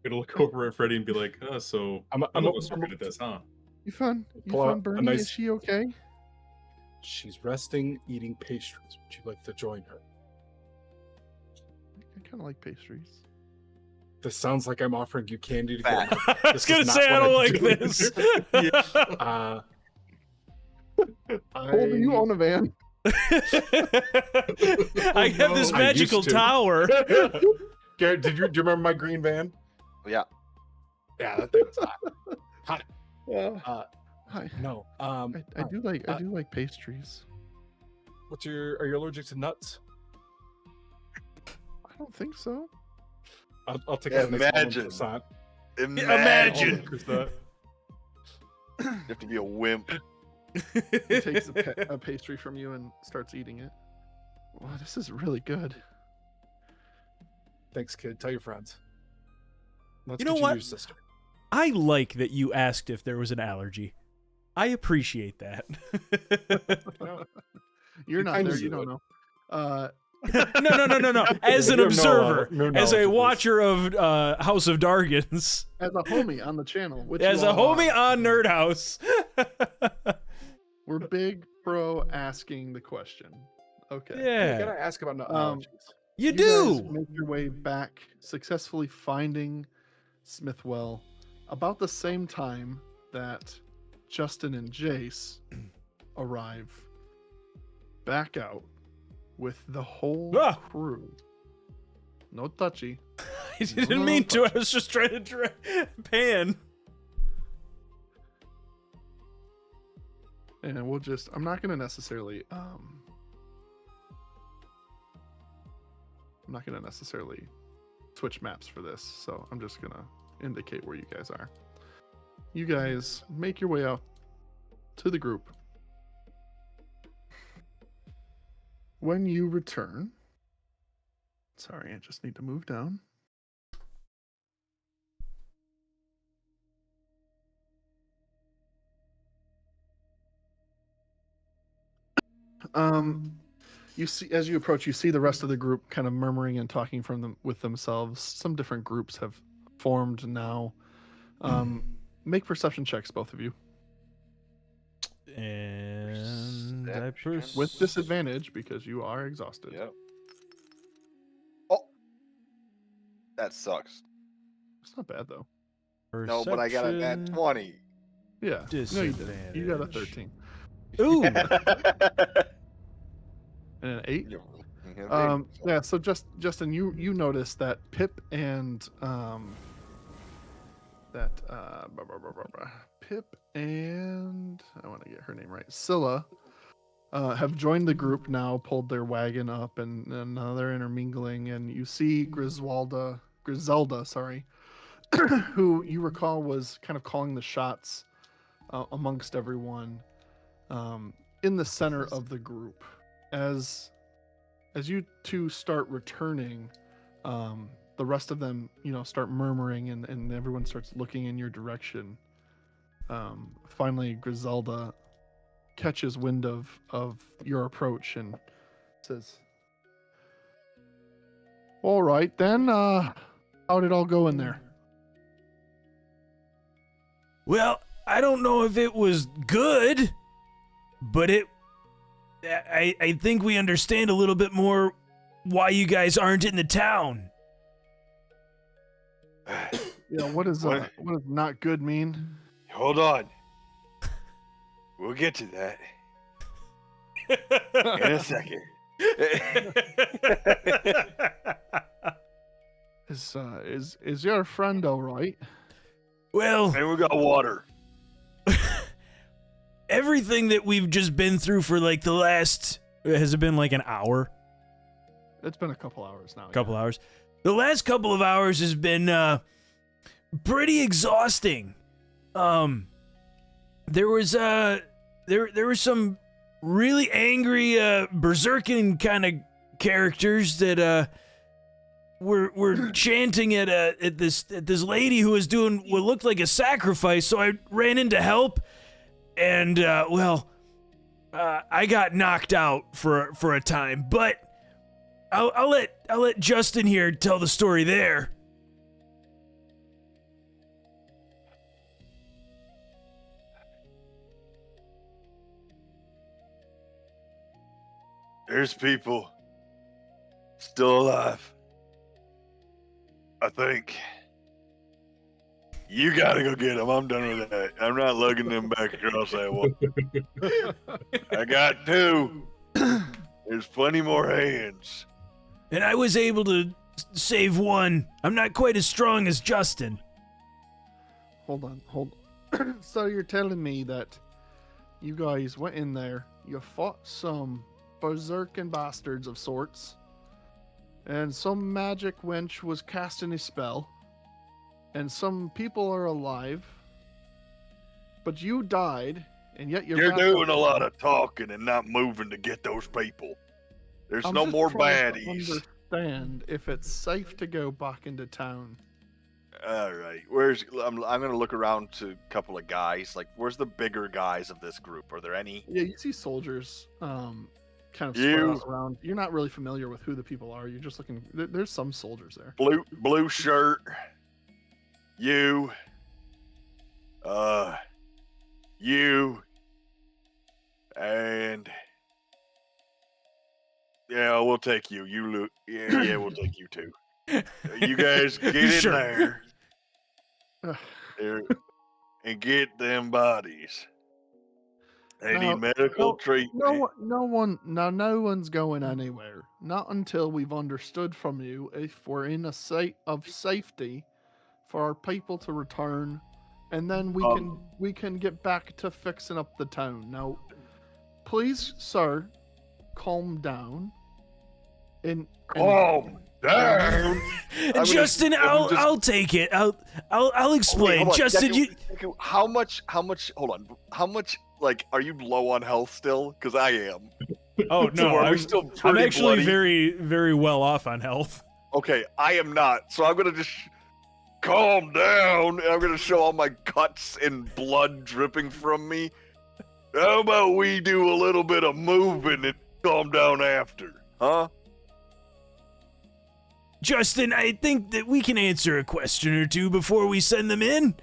Gonna look over at Freddy and be like, so I'm I'm good at this, huh? You found Pull out a Bernie? nice- Is she okay? She's resting, eating pastries. Would you like to join her? I kind of like pastries. This sounds like I'm offering you candy to go. Fat. I was gonna say I don't like this. Hold, you own a van. I have this I magical used to. tower. Garrett, do you remember my green van? Yeah. Yeah, that thing was hot. No. I do like pastries. Are you allergic to nuts? I don't think so. I'll take a nice Imagine. croissant. Imagine. You have to be a wimp. He takes a pastry from you and starts eating it. Wow, this is really good. Thanks, kid. Tell your friends. Let's You know get what? your sister. I like that you asked if there was an allergy. I appreciate that. You're not kinda there. You do don't it. know. No. As an You have observer, no as knowledge a of this. watcher of House of Dargons, As a homie on the channel, which as you a all homie are. on NerdHaus. We're big pro asking the question. Okay. You Yeah, gotta ask about nut Um, allergies. you guys do. make your way back, successfully finding Smithwell about the same time that Justin and Jace arrive back out with the whole Ah! crew. No touchy. I didn't mean to. I was just trying to pan. And we'll just, I'm not going to necessarily switch maps for this, so I'm just going to indicate where you guys are. You guys make your way out to the group. When you return, sorry, I just need to move down. You see, as you approach, you see the rest of the group kind of murmuring and talking with themselves. Some different groups have formed now. Make perception checks, both of you, And with disadvantage because you are exhausted. Yep. Oh, that sucks. It's not bad though. No, but I got a nat 20. Yeah, no, you didn't. You got a Disadvantage. 13 Ooh. and an 8. Yeah, Yeah. So Justin, you notice that Pip and Pip and I want to get her name right, Scylla, have joined the group now, pulled their wagon up, and now they're intermingling. And you see Griselda, sorry, who you recall was kind of calling the shots amongst everyone, in the center of the group. As you two start returning, the rest of them, start murmuring, and everyone starts looking in your direction. Finally, Griselda catches wind of your approach and says, "All right, then, how did it all go in there?" Well, I don't know if it was good, but I think we understand a little bit more why you guys aren't in the town. What does not good mean? Hold on. We'll get to that in a second. Is your friend all right? Well, And we got water. everything that we've just been through for like the last, has it been like an hour? It's been a couple hours now. Couple hours. The last couple of hours has been pretty exhausting. There was some really angry berserking kind of characters that were chanting at this lady who was doing what looked like a sacrifice. So I ran in to help, and I got knocked out for a time. But I'll let Justin here tell the story there. There's people still alive. I think. You gotta go get them. I'm done with that. I'm not lugging them back across that wall. I got 2. There's plenty more hands. And I was able to save one. I'm not quite as strong as Justin. Hold on. So you're telling me that you guys went in there, you fought some berserking bastards of sorts, and some magic wench was casting a spell, and some people are alive, but you died, and yet you're doing a lot of talking and not moving to get those people. There's I'm no just more trying to baddies. understand if it's safe to go back into town. All right. I'm gonna look around to a couple of guys. Like, where's the bigger guys of this group? Are there any? Yeah, you see soldiers kind of You- spread out around. You're not really familiar with who the people are. You're just looking. There's some soldiers there. Blue shirt. You. You. And. Yeah, we'll take you. Yeah, we'll take you too. You guys get in Sure. there and get them bodies. They Now, need medical treatment. No one's going anywhere. Not until we've understood from you if we're in a state of safety for our people to return, and then we can get back to fixing up the town. Now, please, sir, calm down. Calm down. Justin, I'll take it. I'll explain. Hold on. Justin, How much? Hold on. How much like, are you low on health still? Because I am. Oh So no, are we I'm, still I'm pretty actually bloody? very, very well off on health. Okay, I am not. So I'm gonna just calm down, and I'm gonna show all my cuts and blood dripping from me. How about we do a little bit of moving and calm down after, huh? Justin, I think that we can answer a question or two before we send them in.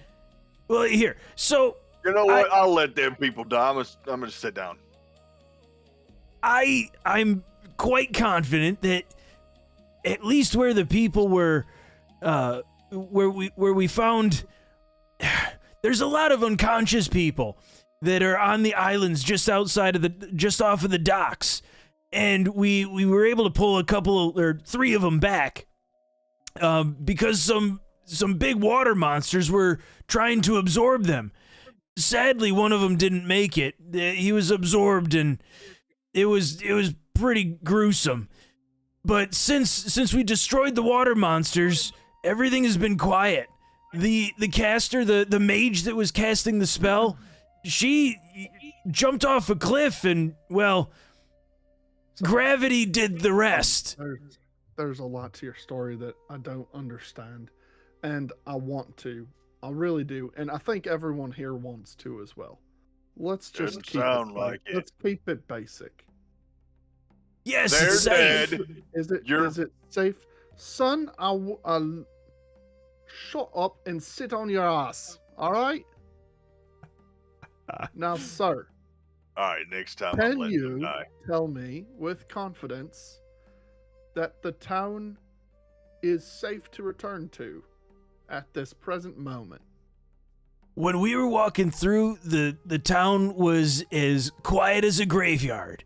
Well, here. So You know what? I'll let them people die. I'm gonna sit down. I'm quite confident that at least where the people were, where we found, there's a lot of unconscious people that are on the islands just off of the docks, and we were able to pull three of them back, because some big water monsters were trying to absorb them. Sadly, one of them didn't make it. He was absorbed, and it was pretty gruesome. But since we destroyed the water monsters, everything has been quiet. The caster, the mage that was casting the spell, she jumped off a cliff, and well, gravity did the rest. There's a lot to your story that I don't understand, and I want to. I really do, and I think everyone here wants to as well. Let's just Doesn't keep sound it like it. Let's keep it basic. Yes, They're it's safe. dead. Is it You're- is it safe, son? I'll shut up and sit on your ass. All right. Now, sir, All right, next time I'm can letting them you die. tell me with confidence that the town is safe to return to at this present moment? When we were walking through, the town was as quiet as a graveyard.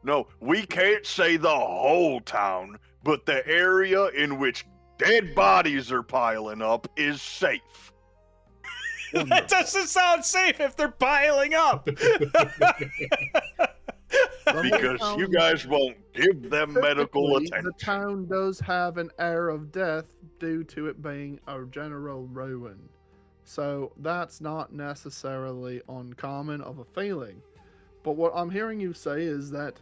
No, we can't say the whole town, but the area in which dead bodies are piling up is safe. That doesn't sound safe if they're piling up. Because you guys won't give them medical Typically, attention. the town does have an air of death due to it being a general ruin. So that's not necessarily uncommon of a feeling. But what I'm hearing you say is that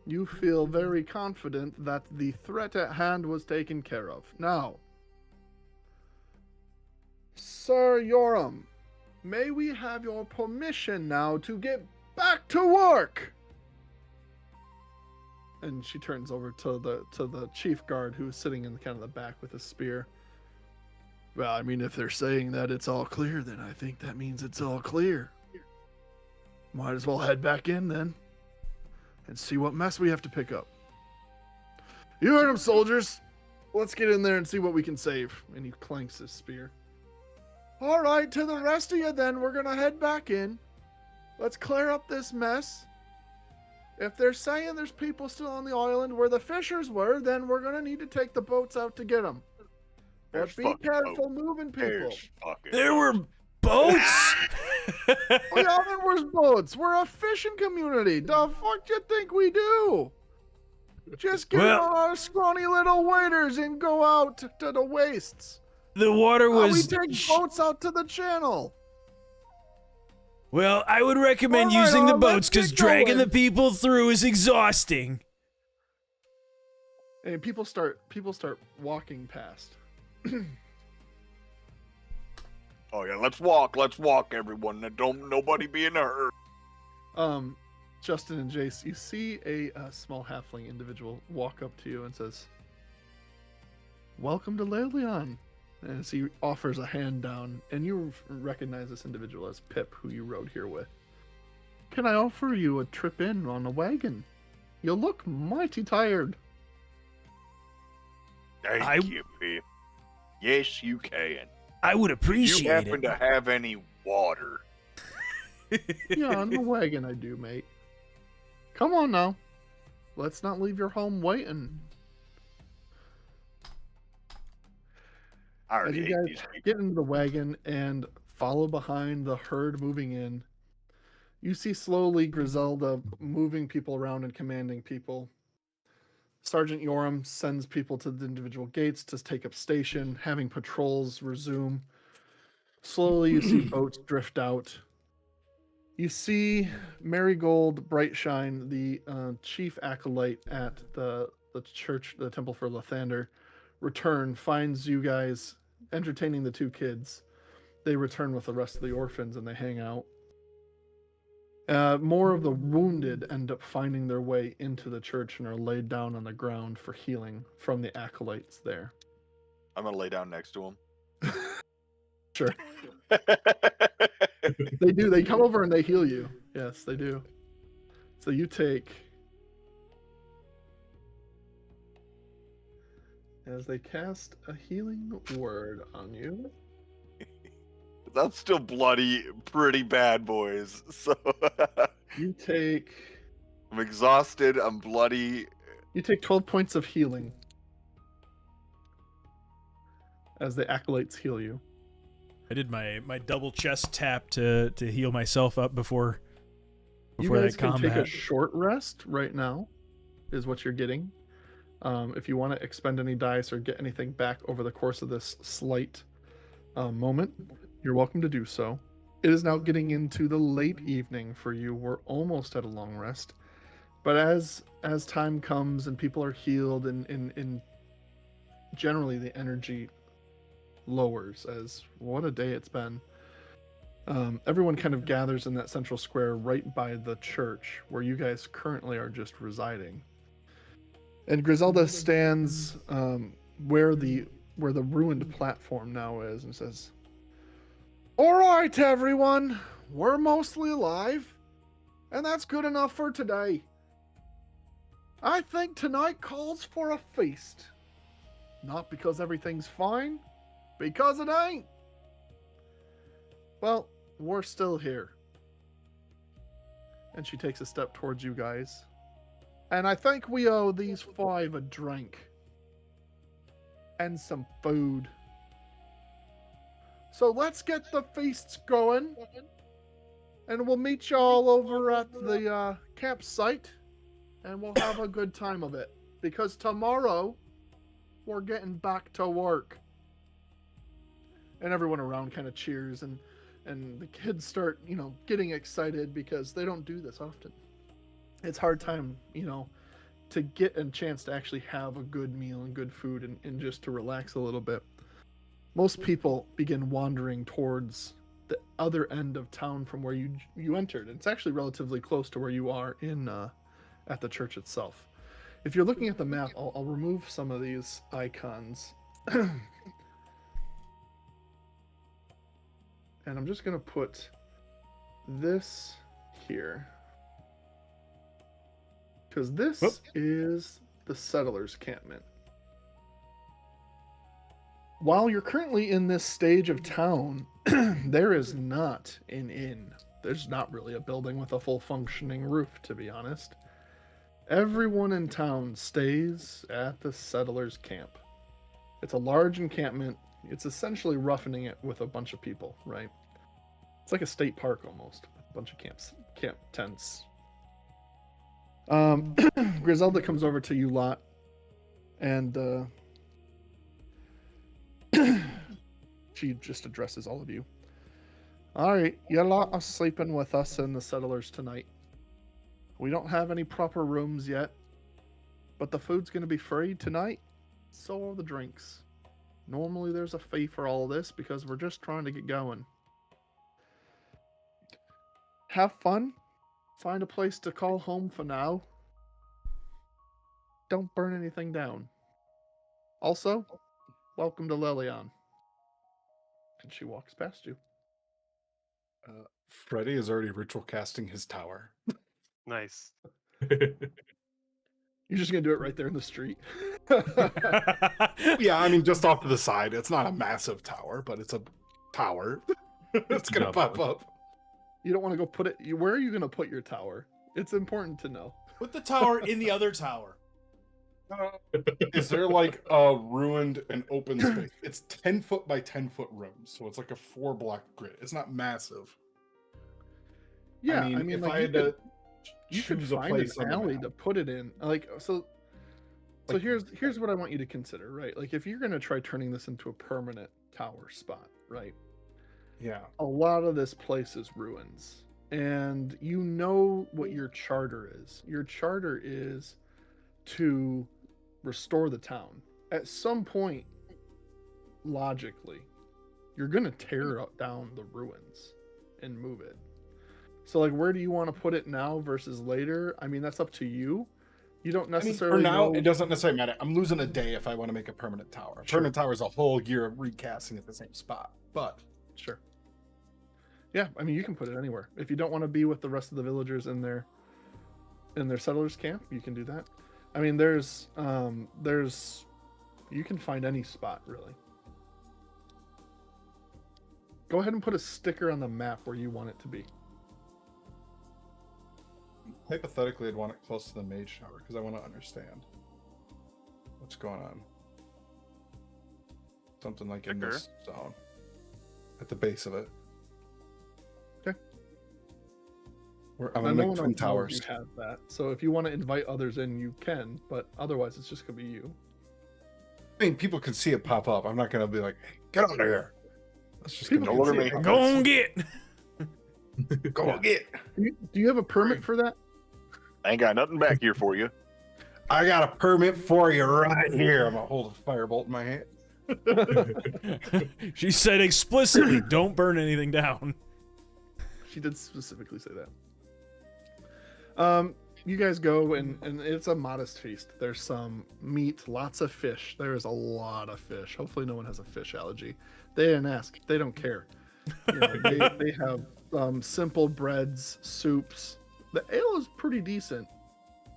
you feel very confident that the threat at hand was taken care of. Now, Sir Yoram, may we have your permission now to get back to work? And she turns over to the chief guard who is sitting in kind of the back with a spear. Well, I mean, if they're saying that it's all clear, then I think that means it's all clear. Might as well head back in then and see what mess we have to pick up. You heard him, soldiers. Let's get in there and see what we can save. And he clanks his spear. All right, to the rest of you then, we're going to head back in. Let's clear up this mess. If they're saying there's people still on the island where the fishers were, then we're going to need to take the boats out to get them. But There's be fucking careful boats. moving people. There's fucking There were boats. Yeah, there was boats. We're a fishing community. The fuck do you think we do? Just get Well- on our scrawny little waders and go out to the wastes. The water We was. take boats out to the channel. Well, I would recommend All right, using the let's boats because get dragging going. the people through is exhausting. And people start walking past. Oh yeah, let's walk, everyone. Don't nobody be in a hurry. Justin and Jace, you see a small halfling individual walk up to you and says, "Welcome to Lelion." As he offers a hand down, and you recognize this individual as Pip, who you rode here with. "Can I offer you a trip in on a wagon? You look mighty tired." Thank you, Pip. Yes, you can. I would You appreciate happen it. to have any water? "Yeah, on the wagon I do, mate. Come on now. Let's not leave your home waiting." I As already you ate guys these people. get into the wagon and follow behind the herd moving in, you see slowly Griselda moving people around and commanding people. Sergeant Yoram sends people to the individual gates to take up station, having patrols resume. Slowly, you see boats drift out. You see Marigold Brightshine, the chief acolyte at the church, the Temple for Lathander, return, finds you guys entertaining the two kids. They return with the rest of the orphans and they hang out. More of the wounded end up finding their way into the church and are laid down on the ground for healing from the acolytes there. I'm gonna lay down next to him. Sure. They do. They come over and they heal you. Yes, they do. So you take... As they cast a healing word on you. I'm still bloody, pretty bad, boys. So You take... I'm exhausted. I'm bloody. You take 12 points of healing. As the acolytes heal you. I did my double chest tap to heal myself up before You guys that can combat. take a short rest right now, is what you're getting. If you want to expend any dice or get anything back over the course of this slight moment, you're welcome to do so. It is now getting into the late evening for you. We're almost at a long rest. But as time comes and people are healed and generally the energy lowers, as what a day it's been. Everyone kind of gathers in that central square right by the church where you guys currently are just residing. And Griselda stands where the ruined platform now is and says, "All right, everyone, we're mostly alive, and that's good enough for today. I think tonight calls for a feast. Not because everything's fine, because it ain't. Well, we're still here." And she takes a step towards you guys. "And I think we owe these 5 a drink. And some food. So let's get the feasts going. And we'll meet y'all over at the campsite. And we'll have a good time of it. Because tomorrow, we're getting back to work." And everyone around kind of cheers, and the kids start, getting excited because they don't do this often. It's hard time, to get a chance to actually have a good meal and good food and just to relax a little bit. Most people begin wandering towards the other end of town from where you entered. It's actually relatively close to where you are at the church itself. If you're looking at the map, I'll remove some of these icons. And I'm just going to put this here. Because this is the settlers' encampment. While you're currently in this stage of town, there is not an inn. There's not really a building with a full functioning roof, to be honest. Everyone in town stays at the settlers' camp. It's a large encampment. It's essentially roughening it with a bunch of people, right? It's like a state park almost, with a bunch of camp tents. Griselda comes over to you lot, and she just addresses all of you. "All right, you lot are sleeping with us and the settlers tonight. We don't have any proper rooms yet, but the food's going to be free tonight. So are the drinks. Normally there's a fee for all this because we're just trying to get going. Have fun. Find a place to call home for now. Don't burn anything down. Also, welcome to Lelion." And she walks past you. Freddy is already ritual casting his tower. Nice. You're just going to do it right there in the street. Yeah, I mean, just off to the side. It's not a massive tower, but it's a tower. It's going to pop up. You don't want to go put it... Where are you going to put your tower? It's important to know. Put the tower in the other tower. Is there like a ruined and open space? It's 10 foot by 10 foot rooms, so it's like a 4-block grid. It's not massive. Yeah, I mean if like I had to you could choose a find an place on the alley map. to put it in. So here's what I want you to consider, right? Like if you're going to try turning this into a permanent tower spot, right? Yeah. A lot of this place is ruins. and you know what your charter is. Your charter is to restore the town. At some point, logically, you're going to tear down the ruins and move it. So, like, where do you want to put it now versus later? I mean, that's up to you. You don't necessarily for now, know. it doesn't necessarily matter. I'm losing a day if I want to make a permanent tower. A permanent tower is a whole year of recasting at the same spot. But Sure. Yeah, I mean, you can put it anywhere. If you don't want to be with the rest of the villagers in their settlers camp, you can do that. I mean, there's you can find any spot really. Go ahead and put a sticker on the map where you want it to be. hypothetically, I'd want it close to the mage tower because I want to understand what's going on. Something like in this zone, at the base of it. Okay. I'm gonna make twin towers. You have that, so if you want to invite others in, you can. But otherwise, it's just gonna be you. I mean, people can see it pop up. I'm not gonna be like, hey, get under here. That's just People gonna can look see at it. me. Go on, get. Go on, get. Do you have a permit for that? I ain't got nothing back here for you. I got a permit for you right here. I'm gonna hold a firebolt in my hand. She said explicitly, don't burn anything down. She did specifically say that. You guys go and it's a modest feast. There's some meat, lots of fish. There is a lot of fish. Hopefully no one has a fish allergy. They didn't ask. They don't care. You know, they have simple breads, soups. The ale is pretty decent.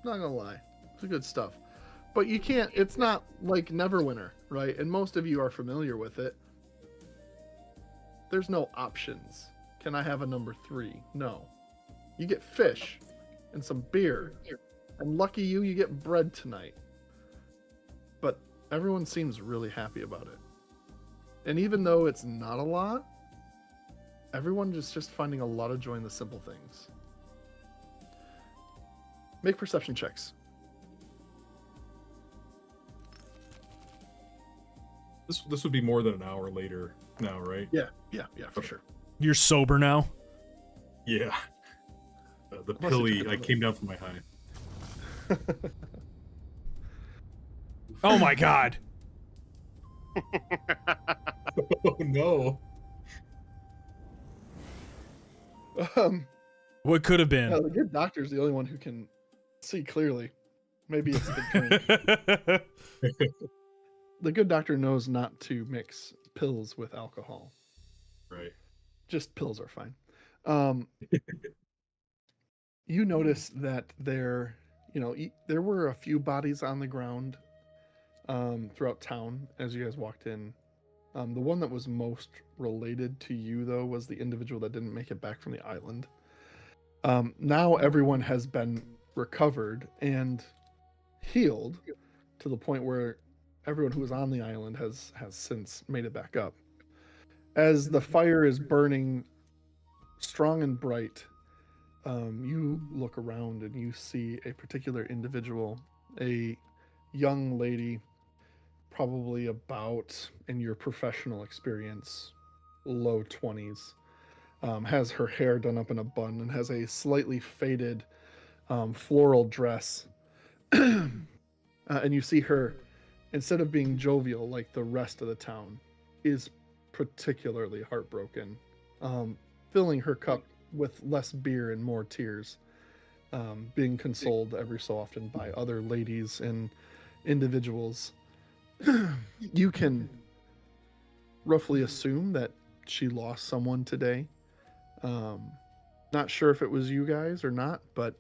Not gonna lie. It's good stuff. But you can't, it's not like Neverwinter, right? And most of you are familiar with it. There's no options. Can I have a number 3? No. You get fish and some beer. And lucky you, you get bread tonight. But everyone seems really happy about it. And even though it's not a lot, everyone is just finding a lot of joy in the simple things. Make perception checks. This would be more than an hour later now, right? Yeah, for sure. You're sober now? Yeah. The Unless pilly, it's I came down from my high. Oh my god. Oh no. What could have been? The good doctor's the only one who can see clearly. Maybe it's the drink. The good doctor knows not to mix pills with alcohol. Right. Just pills are fine. You notice that there were a few bodies on the ground throughout town as you guys walked in. The one that was most related to you, though, was the individual that didn't make it back from the island. Now everyone has been recovered and healed to the point where everyone who was on the island has since made it back up. As the fire is burning strong and bright, you look around and you see a particular individual, a young lady, probably about, in your professional experience, low 20s, has her hair done up in a bun and has a slightly faded floral dress. And you see her, instead of being jovial like the rest of the town, is particularly heartbroken, filling her cup with less beer and more tears, being consoled every so often by other ladies and individuals. You can roughly assume that she lost someone today. Not sure if it was you guys or not, but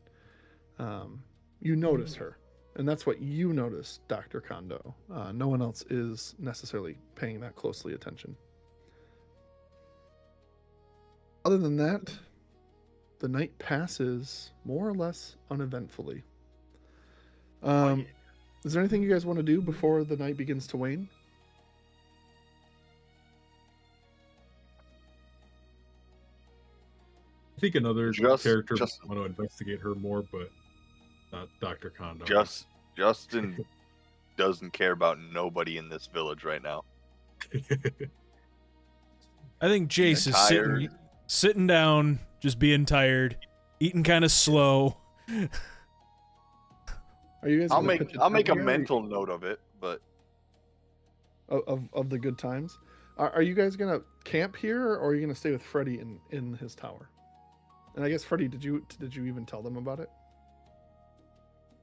you notice her. And that's what you notice, Dr. Kondo. No one else is necessarily paying that closely attention. Other than that, the night passes more or less uneventfully. Is there anything you guys want to do before the night begins to wane? I think another Just- character just- want to investigate her more, but not Dr. Kondo. Justin doesn't care about nobody in this village right now. I think Jace is Tired. sitting down, just being tired, eating kind of slow. Are you guys? I'll gonna make pitch I'll make a tent here, mental note of it, but of the good times. Are you guys gonna camp here, or are you gonna stay with Freddy in his tower? And I guess Freddy, did you even tell them about it?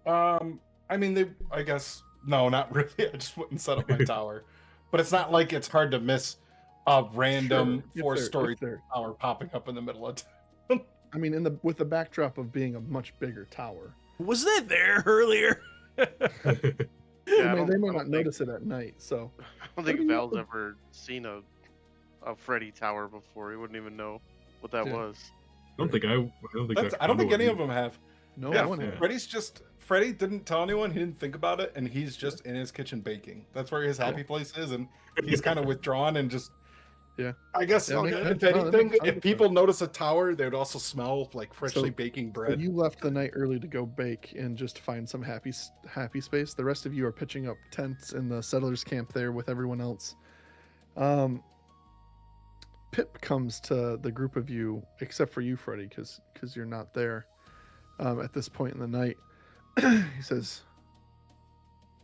I mean, I guess no, not really. I just went and set up my tower, but it's not like it's hard to miss a random Sure, if 4-story they're- tower popping up in the middle of. I mean, with the backdrop of being a much bigger tower. Was that there earlier? Yeah, I mean, they may not notice it at night, so. I don't What think do you- Val's ever seen a Freddy tower before. He wouldn't even know what that Yeah. was. I don't think I don't think any of them have. No Yeah, one. yeah. Freddie didn't tell anyone. He didn't think about it, and he's just in his kitchen baking. That's where his happy place is, and he's kind of withdrawn and just. Yeah. I guess Yeah, makes if sense. No, that anything, makes if sense. people notice a tower, they would also smell like freshly So- baking So bread. you left the night early to go bake and just find some happy space. The rest of you are pitching up tents in the settlers' camp there with everyone else. Pip comes to the group of you, except for you, Freddy, because you're not there at this point in the night. He says,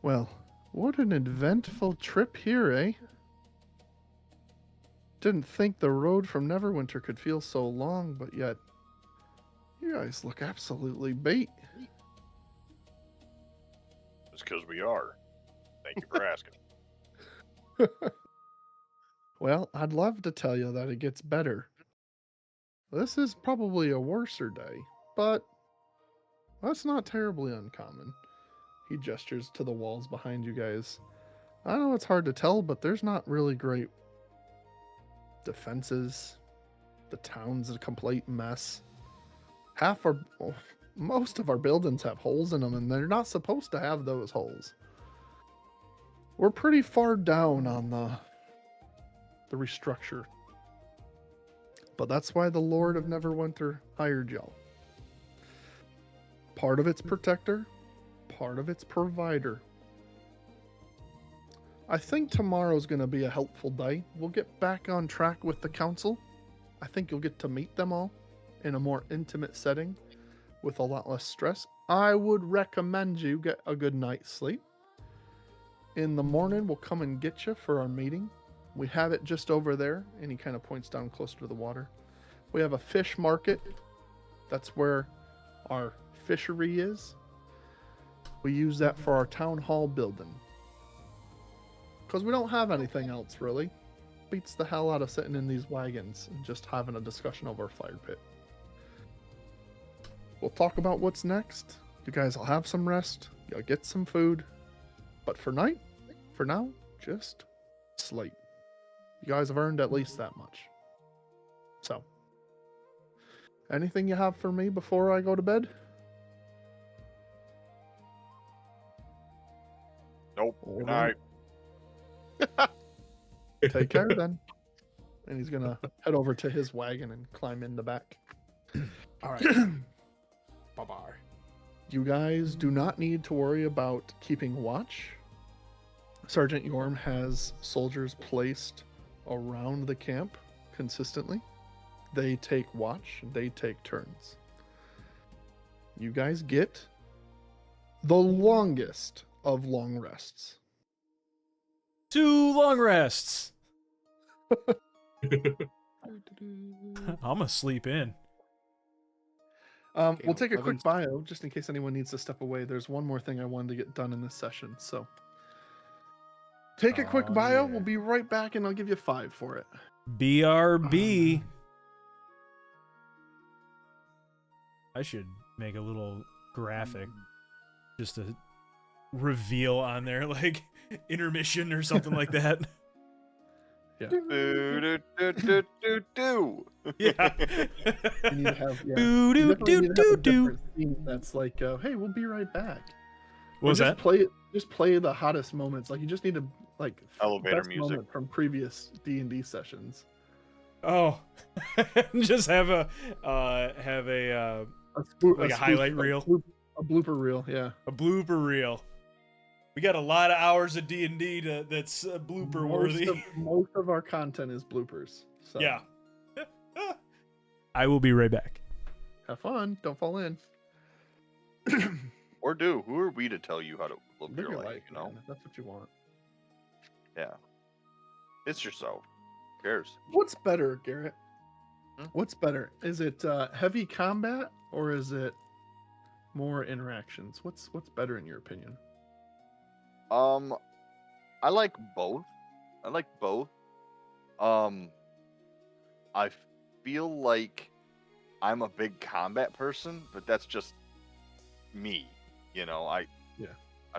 "Well, what an eventful trip here, eh? Didn't think the road from Neverwinter could feel so long, but yet you guys look absolutely beat." it's because we are. Thank you for asking. Well, I'd love to tell you that it gets better. This is probably a worser day, but that's not terribly uncommon. He gestures to the walls behind you guys. I know it's hard to tell, but there's not really great defenses. The town's a complete mess. Most of our buildings have holes in them, and they're not supposed to have those holes. We're pretty far down on the restructure. But that's why the Lord of Neverwinter hired y'all. Part of it's protector, part of it's provider. I think tomorrow's going to be a helpful day. We'll get back on track with the council. I think you'll get to meet them all in a more intimate setting with a lot less stress. I would recommend you get a good night's sleep. In the morning, we'll come and get you for our meeting. We have it just over there, and he kind of points down closer to the water. We have a fish market. That's where our fishery is. We use that for our town hall building. Because we don't have anything else, really. Beats the hell out of sitting in these wagons and just having a discussion over a fire pit. We'll talk about what's next. You guys will have some rest. You'll get some food. But for now, just sleep. You guys have earned at least that much. So, anything you have for me before I go to bed? Nope. All Good right. night. Take care then. And he's gonna head over to his wagon and climb in the back. All right. Bye bye. You guys do not need to worry about keeping watch. Sergeant Yorm has soldiers placed around the camp consistently. They take watch, they take turns. You guys get the longest of long rests. 2 long rests. I'm gonna sleep in. We'll take a quick bio just in case anyone needs to step away. There's one more thing I wanted to get done in this session, so take a quick Oh, bio. yeah. We'll be right back, and I'll give you 5 for it. BRB. I should make a little graphic just to reveal on there, like intermission or something like that. Yeah. Do, do, do, do, do. Yeah. You need to have Boo you doo definitely doo need to have doo a doo. different theme that's like, hey, we'll be right back. What was Or that? just play the hottest moments. Like you just need to like Elevator best music. moment from previous D&D sessions. Oh, just have a like a highlight reel. A blooper reel, yeah. a blooper reel. We got a lot of hours of D&D that's blooper worthy. Most of our content is bloopers. So. Yeah. I will be right back. Have fun. Don't fall in. Or do. Who are we to tell you how to live Live your your life, life, you know? man, if that's what you want. Yeah. It's yourself. Who cares? What's better, Garrett? Hmm? What's better? Is it heavy combat or is it more interactions? What's better in your opinion? I like both. I feel like I'm a big combat person, but that's just me. You know, I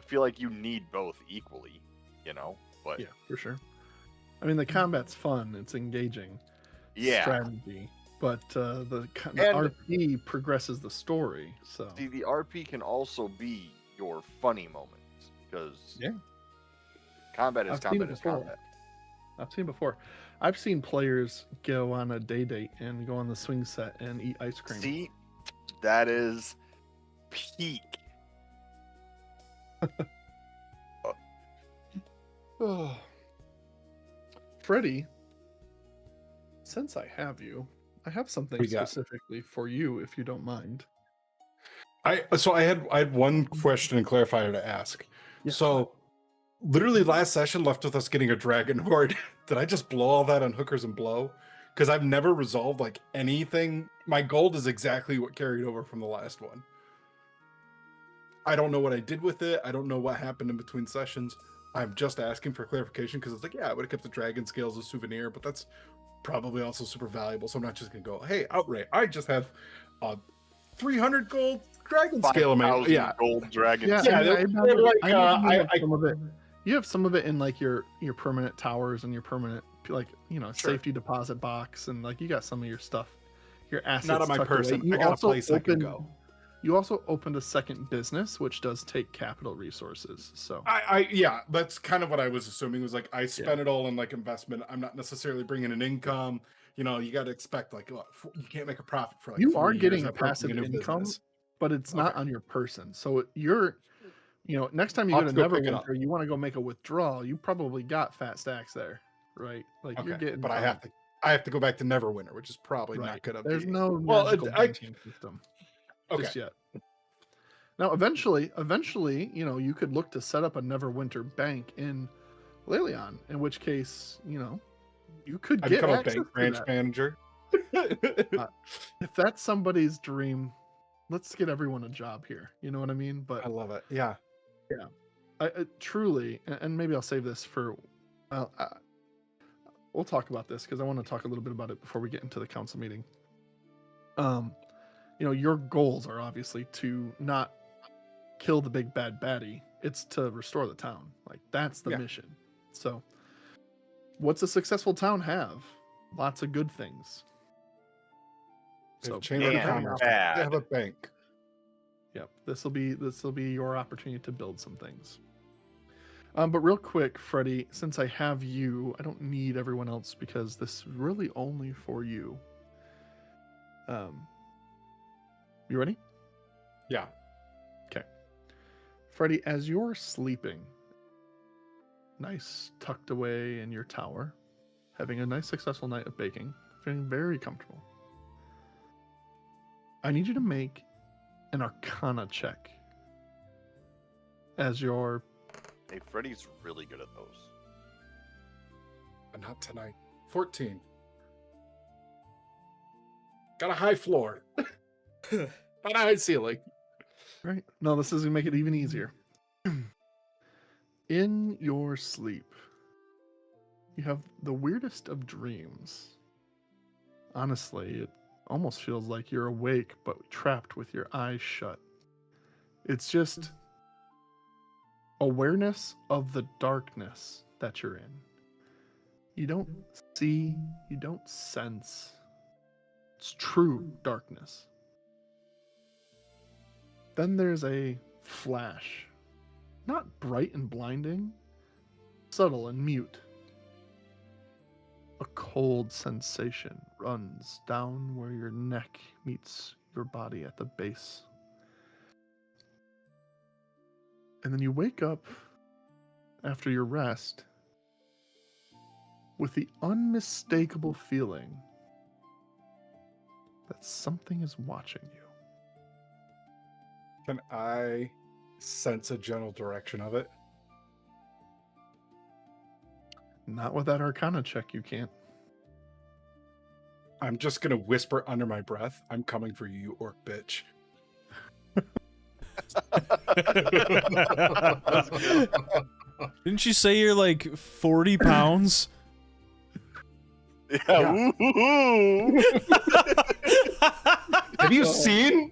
feel like you need both equally, you know? But Yeah, for sure. I mean, the combat's fun. It's engaging. yeah. Strategy. But the And- RP progresses the story. So See, the RP can also be your funny moments because Yeah. combat is I've seen combat it is before. combat. I've seen before. I've seen players go on a day date and go on the swing set and eat ice cream. See, that is peak. Freddie, since I have you, I have something What you got? specifically for you, if you don't mind. I had one question and clarifier to ask. Yeah. So, literally last session left with us getting a dragon horde. Did I just blow all that on hookers and blow? Because I've never resolved like anything. My gold is exactly what carried over from the last one. I don't know what I did with it. I don't know what happened in between sessions. I'm just asking for clarification because it's like, yeah, I would have kept the dragon scale as a souvenir, but that's probably also super valuable. So I'm not just gonna go, hey, outright, I just have 300 gold dragon scale. 5,000 Yeah, gold dragon. Yeah, Yeah, I they're imagine- like, I imagine you have I- some of it. You have some of it in like your permanent towers and your permanent Sure. safety deposit box, and like you got some of your stuff, your assets. not on my tucked away. person. You I got a also place I can opened- go. You also opened a second business, which does take capital resources. So Yeah, that's kind of what I was assuming. Was like I spent it all in like investment. I'm not necessarily bringing an income. You know, you got to expect like you can't make a profit for like you 4 are years getting a after opening passive new income, business. but it's not Okay. on your person. So you're, next time you I'll go have to to go pick it up. Neverwinter, you want to go make a withdrawal. You probably got fat stacks there, right? Like you're Okay, getting. but I have to go back to Neverwinter, which is probably not Right. gonna There's be. no Well, magical banking system just Okay, yet. Now, eventually, you could look to set up a Neverwinter bank in Lelion, in which case, you could I get become a access bank to branch that. manager. If that's somebody's dream, let's get everyone a job here. You know what I mean? But I love it. Yeah. I truly, and maybe I'll save this for, we'll talk about this because I want to talk a little bit about it before we get into the council meeting. Your goals are obviously to not kill the big bad baddie. It's to restore the town. Like that's the Yeah. mission. So, what's a successful town have? Lots of good things. So, Chamber of and Commerce. bad. They have a bank. Yep, this will be your opportunity to build some things. But real quick, Freddie, since I have you, I don't need everyone else because this is really only for you. You ready? Yeah. Freddie, as you're sleeping, nice tucked away in your tower, having a nice successful night of baking, feeling very comfortable, I need you to make an Arcana check as your Hey, Freddy's really good at those. But not tonight. 14. Got a high floor. Not a high ceiling. Right. No, this is gonna make it even easier. In your sleep, you have the weirdest of dreams. Honestly, it almost feels like you're awake but trapped with your eyes shut. It's just awareness of the darkness that you're in. You don't see, you don't sense. It's true darkness. Then there's a flash. Not bright and blinding, subtle and mute. A cold sensation runs down where your neck meets your body at the base. And then you wake up after your rest with the unmistakable feeling that that something is watching you. Can I sense a general direction of it? Not with that Arcana check, you can't. I'm just gonna whisper under my breath, "I'm coming for you, you orc bitch." Didn't you say you're like 40 pounds? Yeah. Woo-hoo-hoo. Have you seen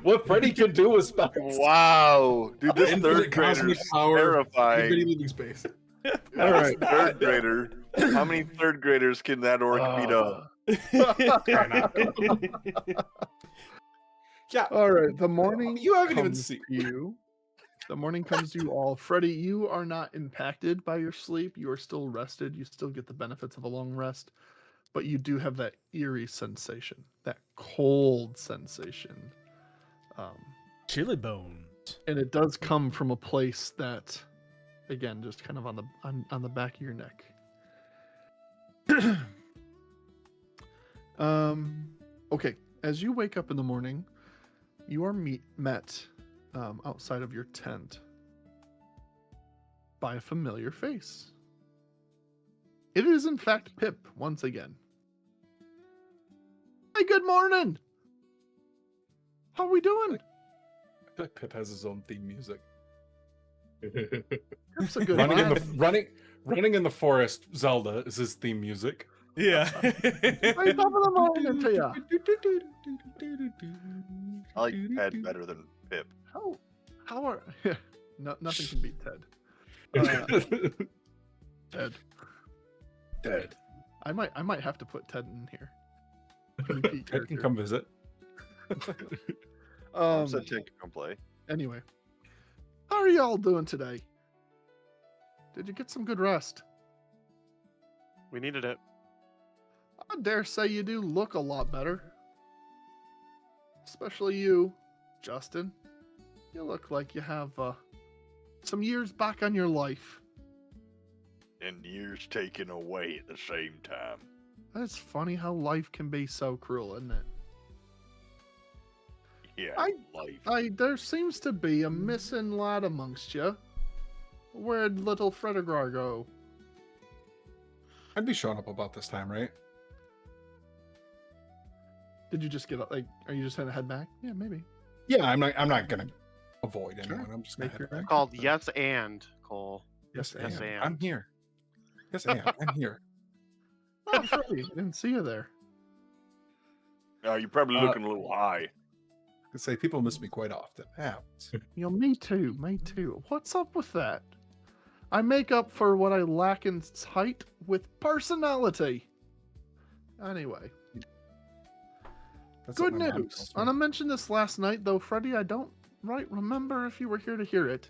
what Freddy can do with spells? Wow, dude, this Infinite third grader cosmic is power, terrifying. Infinity living space. All right. Third grader. How many third graders can that orc beat up? Yeah. All right. The morning You haven't even comes seen. to you. The morning comes to you all. Freddy, you are not impacted by your sleep. You are still rested. You still get the benefits of a long rest, but you do have that eerie sensation, that cold sensation. Chili bones. And it does come from a place that, again, just kind of on the back of your neck. Okay. As you wake up in the morning, you are met outside of your tent by a familiar face. It is, in fact, Pip once again. Hey, good morning. How we doing? I feel like Pip has his own theme music. Pip's a good Running in lad. the running in the forest, Zelda is his theme music. Yeah. Hey, top of the morning to ya. I like Ted better than Pip. How are nothing can beat Ted. Ted. Dead. I might have to put Ted in here. Repeat Ted can character. come visit. Said Ted can come play. Anyway, how are y'all doing today? Did you get some good rest? We needed it. I dare say you do look a lot better. Especially you, Justin. You look like you have some years back on your life. And years taken away at the same time. It's funny how life can be so cruel, isn't it? Yeah, life. There seems to be a missing lad amongst you. Where'd little Fredegrar go? I'd be showing up about this time, right? Did you just get are you just gonna head back? Yeah, maybe. Yeah, I'm not gonna avoid anyone. I'm just gonna Make head your back. Called Yes and Cole. Yes, Yes, and. and. I'm here. Yes, and. I'm here. Oh, Freddy, I didn't see you there. You're probably looking a little high. I could say people miss me quite often. Yeah. Me too. Me too. What's up with that? I make up for what I lack in height with personality. Anyway, That's good what my mom news. tells me. And I mentioned this last night, though, Freddy, I don't remember if you were here to hear it.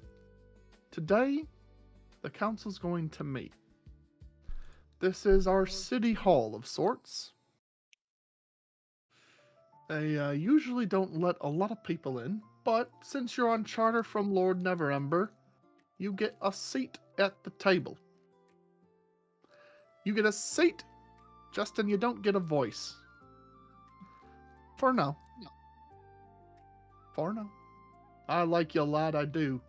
Today, the council's going to meet. This is our city hall of sorts. They usually don't let a lot of people in, but since you're on charter from Lord Neverember, you get a seat at the table. You get a seat, Justin, you don't get a voice. For now. For now. I like you, lad, I do.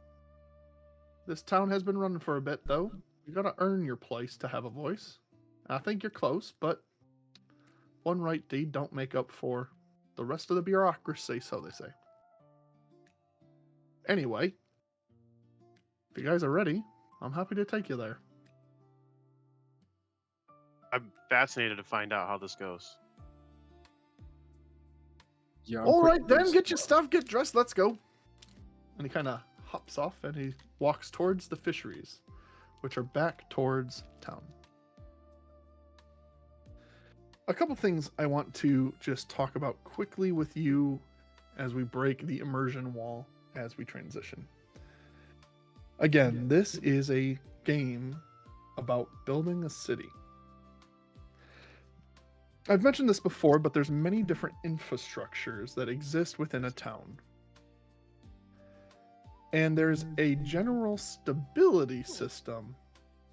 This town has been running for a bit, though. You gotta earn your place to have a voice. I think you're close, but one right deed don't make up for the rest of the bureaucracy, so they say. Anyway, if you guys are ready, I'm happy to take you there. I'm fascinated to find out how this goes. Yeah, I'm All quick right, then, first. get your stuff, get dressed, let's go. And he kind of hops off and he walks towards the fisheries, which are back towards town. A couple things I want to just talk about quickly with you as we break the immersion wall as we transition. Again, this is a game about building a city. I've mentioned this before, but there's many different infrastructures that exist within a town. And there's a general stability system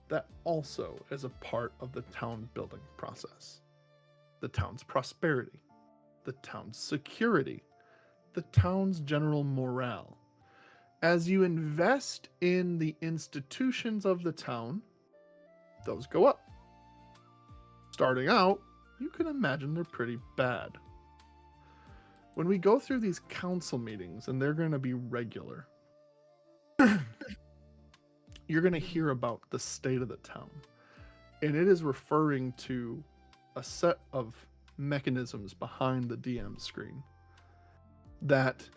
that also is a part of the town building process. The town's prosperity. the town's security, the town's general morale. As you invest in the institutions of the town, those go up. Starting out, you can imagine they're pretty bad. When we go through these council meetings, and they're going to be regular, you're going to hear about the state of the town. And it is referring to a set of mechanisms behind the DM screen that,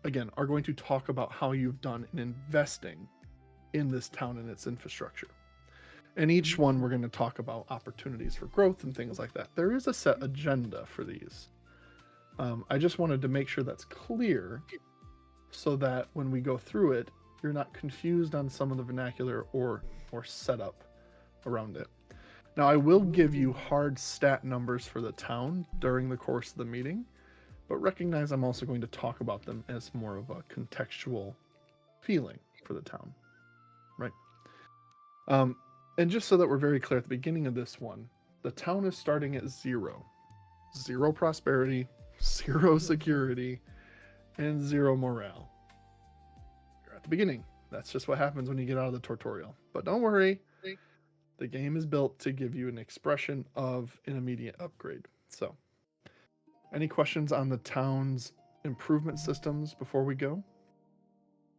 again, are going to talk about how you've done in investing in this town and its infrastructure. And each one we're going to talk about opportunities for growth and things like that. There is a set agenda for these. I just wanted to make sure that's clear so that when we go through it, you're not confused on some of the vernacular or setup around it. Now, I will give you hard stat numbers for the town during the course of the meeting, but recognize I'm also going to talk about them as more of a contextual feeling for the town, right? And just so that we're very clear at the beginning of this one, the town is starting at 0. 0 prosperity, 0 security, and 0 morale. You're at the beginning. That's just what happens when you get out of the tutorial. But don't worry, the game is built to give you an expression of an immediate upgrade. So, any questions on the town's improvement systems before we go?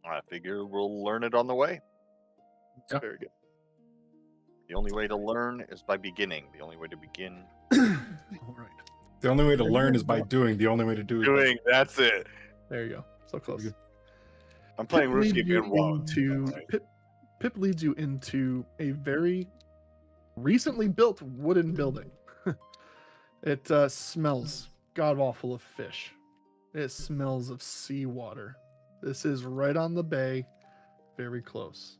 I figure we'll learn it on the way. Yeah. Very good. The only way to learn is by beginning. The only way to begin. All right. The only way to learn is by doing. The only way to do is by Doing. That's it. There you go. So close. I'm playing Pip leads RuneScape you and WoW. Pip leads you into a very recently built wooden building. It smells god awful of fish. It smells of seawater. This is right on the bay, very close.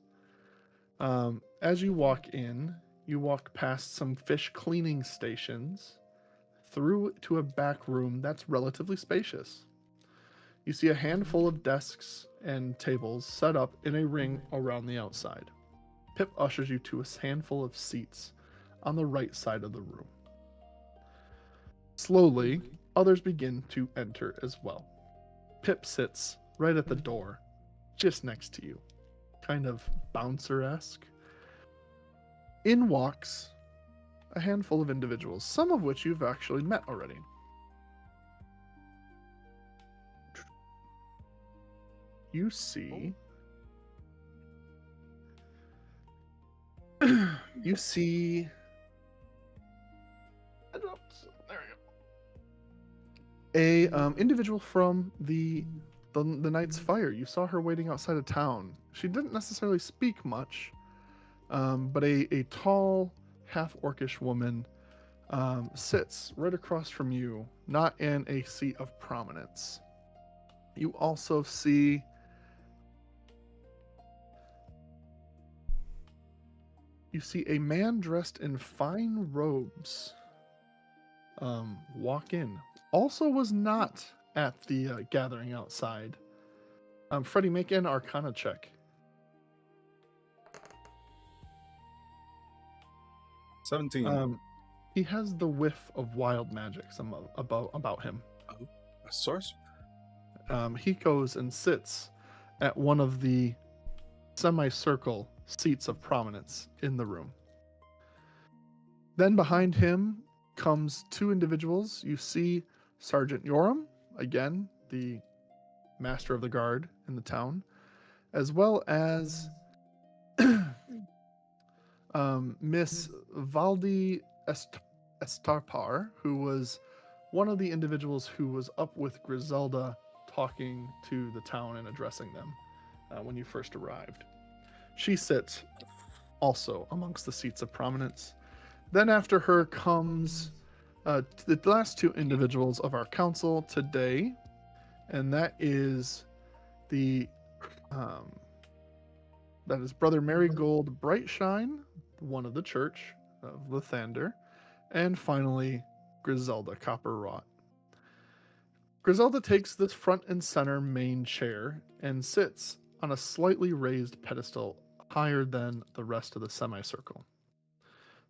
As you walk in, you walk past some fish cleaning stations through to a back room that's relatively spacious. You see a handful of desks and tables set up in a ring around the outside. Pip ushers you to a handful of seats on the right side of the room. Slowly, others begin to enter as well. Pip sits right at the door, just next to you, kind of bouncer-esque. In walks a handful of individuals, some of which you've actually met already. You see... you see... a individual from the Knight's Fire. You saw her waiting outside of town. She didn't necessarily speak much, but a tall, half-orcish woman sits right across from you, not in a seat of prominence. You also see a man dressed in fine robes walk in. Also was not at the gathering outside. Freddie, make an Arcana check. 17. He has the whiff of wild magic about him. Oh, a sorcerer. He goes and sits at one of the semicircle seats of prominence in the room. Then behind him comes two individuals. You see Sergeant Yoram, again, the master of the guard in the town, as well as Miss Valdi Estarpar, who was one of the individuals who was up with Griselda talking to the town and addressing them when you first arrived. She sits also amongst the seats of prominence. Then after her comes the last two individuals of our council today, and that is Brother Marigold Brightshine, one of the Church of Lathander, and finally Griselda Copperwrought. Griselda takes this front and center main chair and sits on a slightly raised pedestal higher than the rest of the semicircle.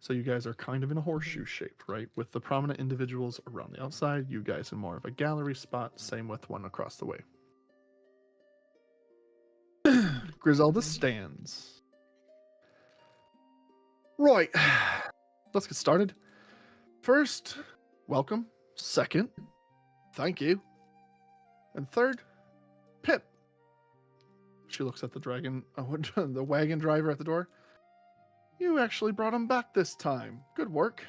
So you guys are kind of in a horseshoe shape, right? With the prominent individuals around the outside, you guys in more of a gallery spot, same with one across the way. Griselda stands. Right. Let's get started. First, welcome. Second, thank you. And third, Pip. She looks at the the wagon driver at the door. You actually brought him back this time. Good work.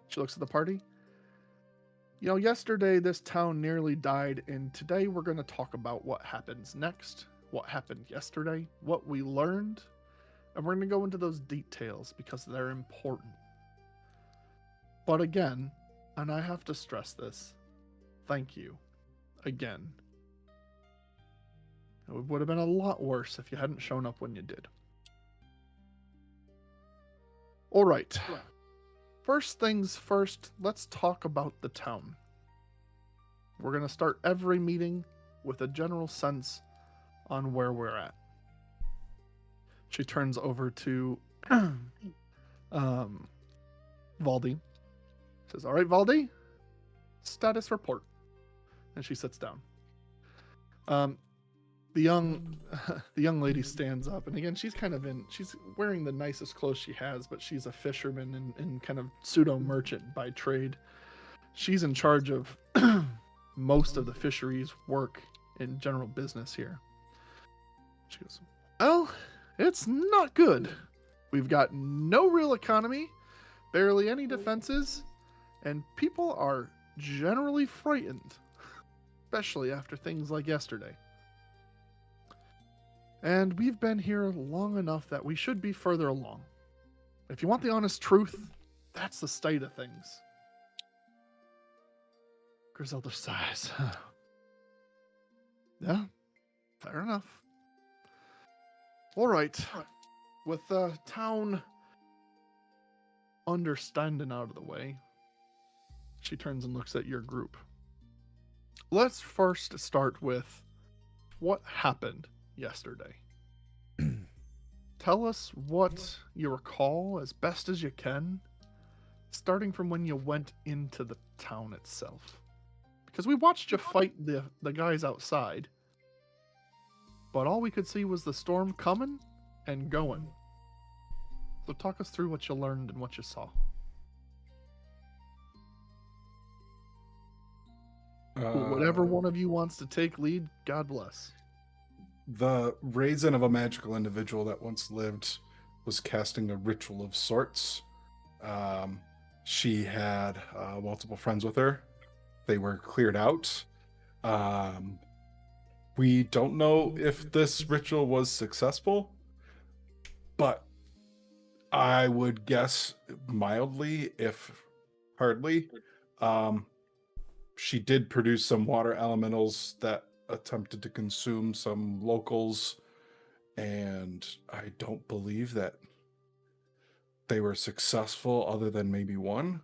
She looks at the party. You know, yesterday this town nearly died, and today we're going to talk about what happens next, what happened yesterday, what we learned, and we're going to go into those details because they're important. But again, and I have to stress this, thank you. Again. It would have been a lot worse if you hadn't shown up when you did. All right. First things first, let's talk about the town. We're going to start every meeting with a general sense on where we're at. She turns over to Valdi. Says, all right, Valdi, status report. And she sits down. The young lady stands up, and again, she's wearing the nicest clothes she has, but she's a fisherman and kind of pseudo merchant by trade. She's in charge of most of the fisheries work in general business here. She goes, well, it's not good. We've got no real economy, barely any defenses, and people are generally frightened, especially after things like yesterday. And we've been here long enough that we should be further along. If you want the honest truth, that's the state of things. Griselda sighs. Yeah, fair enough. All right. With the town understanding out of the way, she turns and looks at your group. Let's first start with what happened yesterday. Tell us what you recall as best as you can, starting from when you went into the town itself. Because we watched you fight the guys outside, but all we could see was the storm coming and going. So talk us through what you learned and what you saw. Whatever one of you wants to take lead, God bless. The raisin of a magical individual that once lived was casting a ritual of sorts. She had multiple friends with her. They were cleared out. We don't know if this ritual was successful, but I would guess mildly, if hardly. She did produce some water elementals that attempted to consume some locals, and I don't believe that they were successful other than maybe one.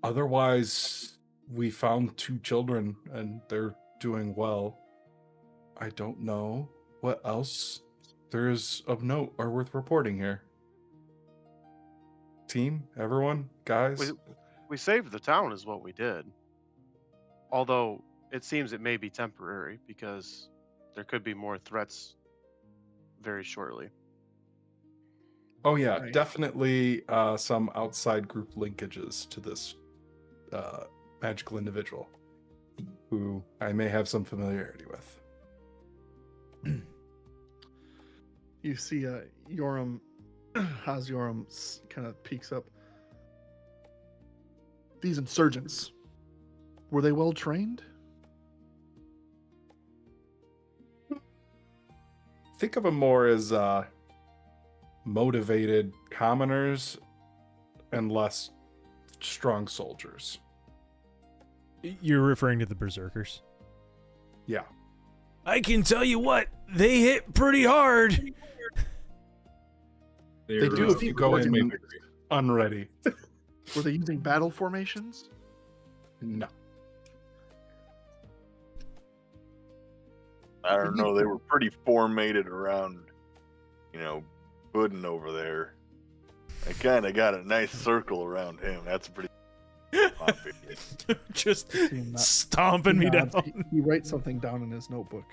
Otherwise, we found 2 children and they're doing well. I don't know what else there is of note or worth reporting here. Team, everyone, guys. We saved the town is what we did. Although it seems it may be temporary because there could be more threats very shortly. Oh yeah, Right. definitely some outside group linkages to this magical individual who I may have some familiarity with. You see Yoram, Yoram kind of peeks up. These insurgents, were they well trained? Think of them more as motivated commoners and less strong soldiers. You're referring to the berserkers? Yeah. I can tell you what, they hit pretty hard. They do if you go in unready. Were they using battle formations? No. I don't know. They were pretty formated around pudding over there. I kind of got a nice circle around him. That's pretty. Just Seeing that. stomping me down. He writes something down in his notebook.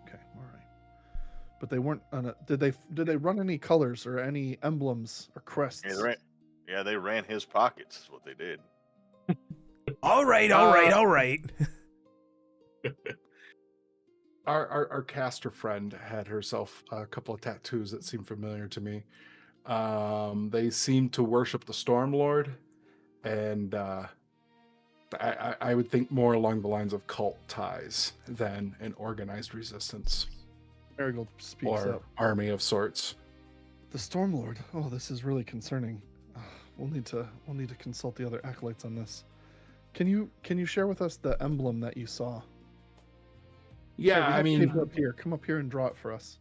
Okay, all right. But they weren't on a, did they run any colors or any emblems or crests? They ran his pockets. Is what they did. All right. Our caster friend had herself a couple of tattoos that seemed familiar to me. They seem to worship the Storm Lord, and I would think more along the lines of cult ties than an organized resistance Marigold speaks or up. army of sorts. The Stormlord. Oh, this is really concerning. We'll need to consult the other acolytes on this. Can you share with us the emblem that you saw? Yeah, Here, I mean, come up here and draw it for us.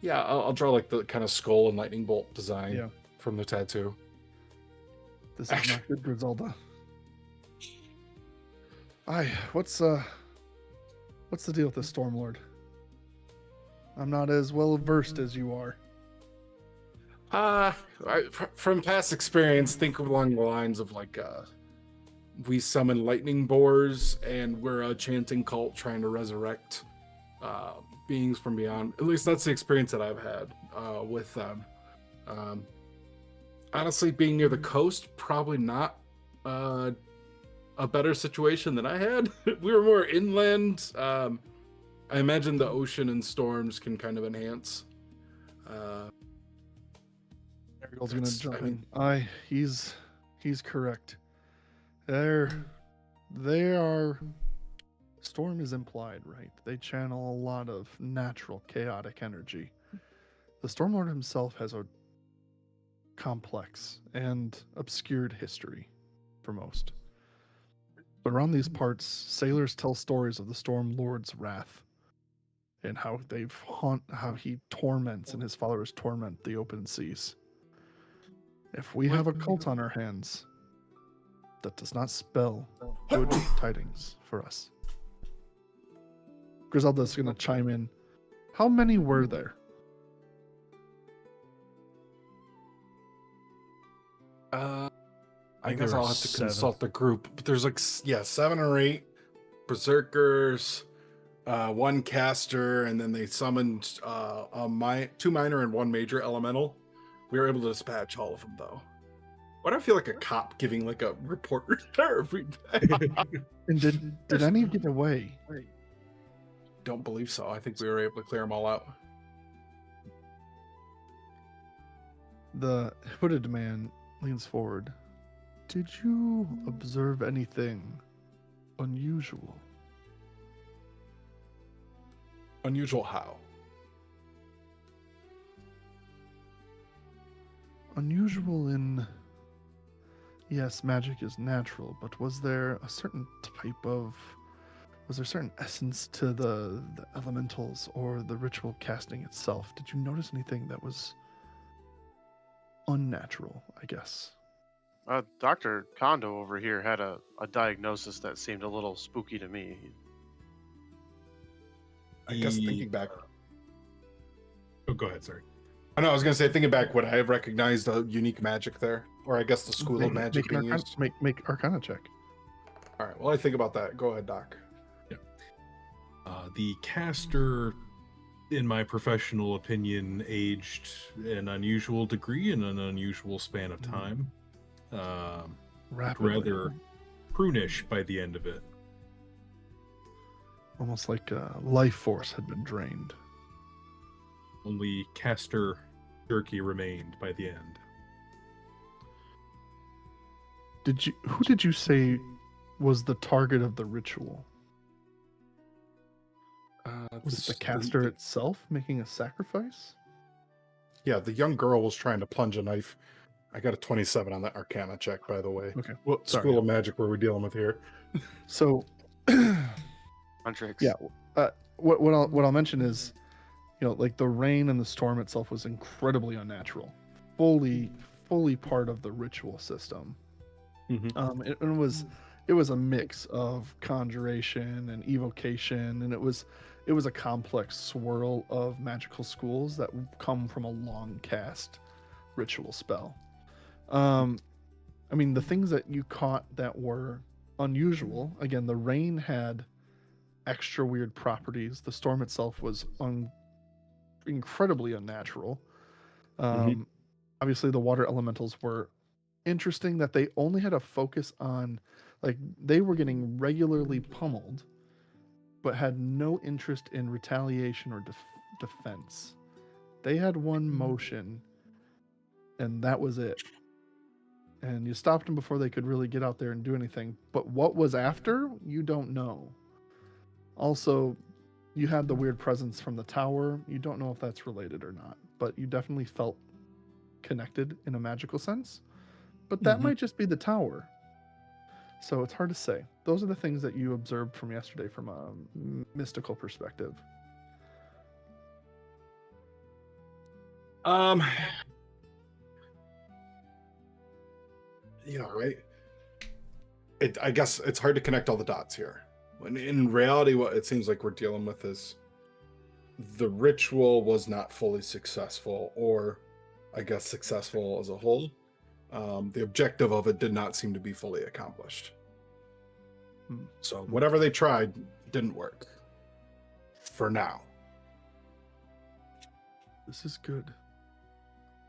yeah, I'll draw like the kind of skull and lightning bolt design Yeah. from the tattoo. This is not good, Griselda. What's the deal with the Stormlord? I'm not as well versed as you are. From past experience, think along the lines of like, we summon lightning boars, and we're a chanting cult trying to resurrect beings from beyond. At least that's the experience that I've had with them. Honestly, being near the coast, probably not a better situation than I had. We were more inland. I imagine the ocean and storms can kind of enhance. Marigold's gonna jump in. He's correct. They are. Storm is implied, right? They channel a lot of natural chaotic energy. The Stormlord himself has a complex and obscured history for most. But around these parts, sailors tell stories of the Stormlord's wrath and how how he torments and his followers torment the open seas. If we have a cult on our hands, that does not spell good tidings for us. Griselda's going to chime in. How many were there? I guess I'll have to consult the group, but there's like 7 or 8 berserkers, 1 caster, and then they summoned 2 minor and 1 major elemental. We were able to dispatch all of them, though. Why do I feel like a cop giving like a report every day? And did any get away? Don't believe so. I think we were able to clear them all out. The hooded man leans forward. Did you observe anything unusual? Unusual how? Unusual in... Yes, magic is natural, but was there a certain type of... Was there a certain essence to the elementals or the ritual casting itself? Did you notice anything that was unnatural, I guess? Dr. Kondo over here had a diagnosis that seemed a little spooky to me. I guess thinking back. Oh, go ahead, sorry. I know, I was going to say, thinking back, would I have recognized a unique magic there? Or I guess the school of magic being used? Make Arcana check. All right, well, I think about that. Go ahead, Doc. Yeah. The caster, in my professional opinion, aged an unusual degree in an unusual span of time. Rapidly. Rather prunish by the end of it. Almost like life force had been drained. Only caster jerky remained by the end. Who did you say was the target of the ritual? Was it the caster itself making a sacrifice? Yeah, the young girl was trying to plunge a knife. I got a 27 on that Arcana check, by the way. Okay. What school of magic were we dealing with here? So, Huntrix. yeah. What I'll mention is, like the rain and the storm itself was incredibly unnatural, fully part of the ritual system. Mm-hmm. It was it was a mix of conjuration and evocation, and it was a complex swirl of magical schools that come from a long cast ritual spell. I mean, the things that you caught that were unusual, again, the rain had extra weird properties. The storm itself was incredibly unnatural. Obviously, the water elementals were interesting that they only had a focus on, like, they were getting regularly pummeled, but had no interest in retaliation or defense. They had one motion, and that was it. And you stopped them before they could really get out there and do anything. But what was after, you don't know. Also, you had the weird presence from the tower. You don't know if that's related or not, but you definitely felt connected in a magical sense. But that might just be the tower. So it's hard to say. Those are the things that you observed from yesterday from a mystical perspective. Yeah, right. I guess it's hard to connect all the dots here. When in reality, what it seems like we're dealing with is the ritual was not fully successful, or I guess successful as a whole. The objective of it did not seem to be fully accomplished. So whatever they tried didn't work. For now. This is good.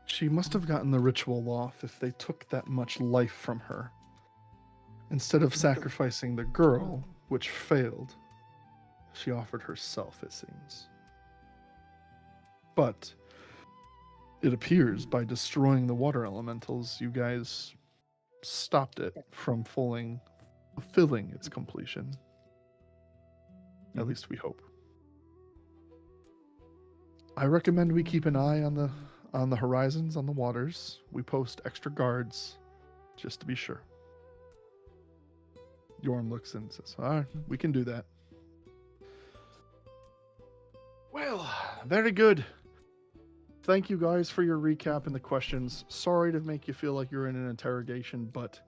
She must have gotten the ritual off if they took that much life from her. Instead of sacrificing the girl, which failed, she offered herself, it seems. But it appears by destroying the water elementals, you guys stopped it from fulfilling its completion. At least we hope. I recommend we keep an eye on the horizons, on the waters. We post extra guards just to be sure. Yorn looks and says, all right, we can do that. Well, very good. Thank you guys for your recap and the questions. Sorry to make you feel like you're in an interrogation, but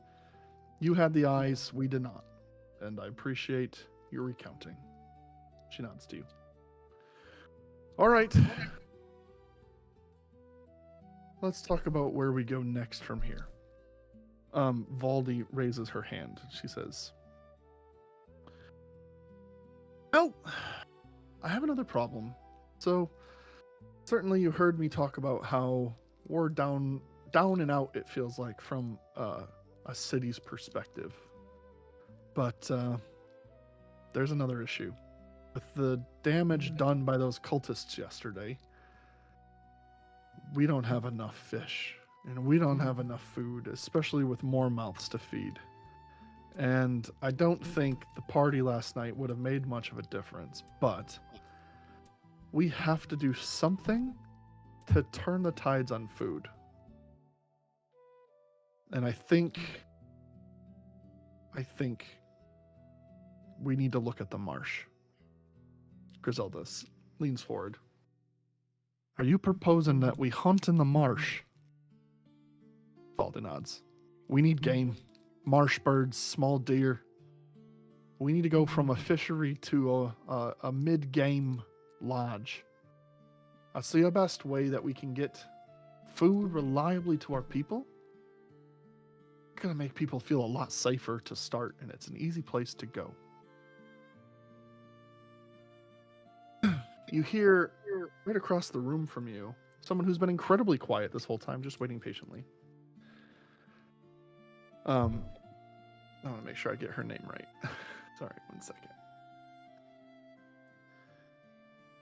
you had the eyes, we did not. And I appreciate your recounting. She nods to you. All right. Let's talk about where we go next from here. Valdi raises her hand. She says, well, I have another problem. So, certainly you heard me talk about how we're down and out, it feels like, from a city's perspective. But there's another issue. With the damage done by those cultists yesterday, we don't have enough fish, and we don't have enough food, especially with more mouths to feed. And I don't think the party last night would have made much of a difference, but we have to do something to turn the tides on food. And I think we need to look at the marsh. Griselda leans forward. Are you proposing that we hunt in the marsh? Valdi nods. We need game. Marsh birds, small deer. We need to go from a fishery to a mid-game lodge. I see the best way that we can get food reliably to our people. It's going to make people feel a lot safer to start, and it's an easy place to go. You hear right across the room from you someone who's been incredibly quiet this whole time, just waiting patiently. I want to make sure I get her name right. Sorry, 1 second.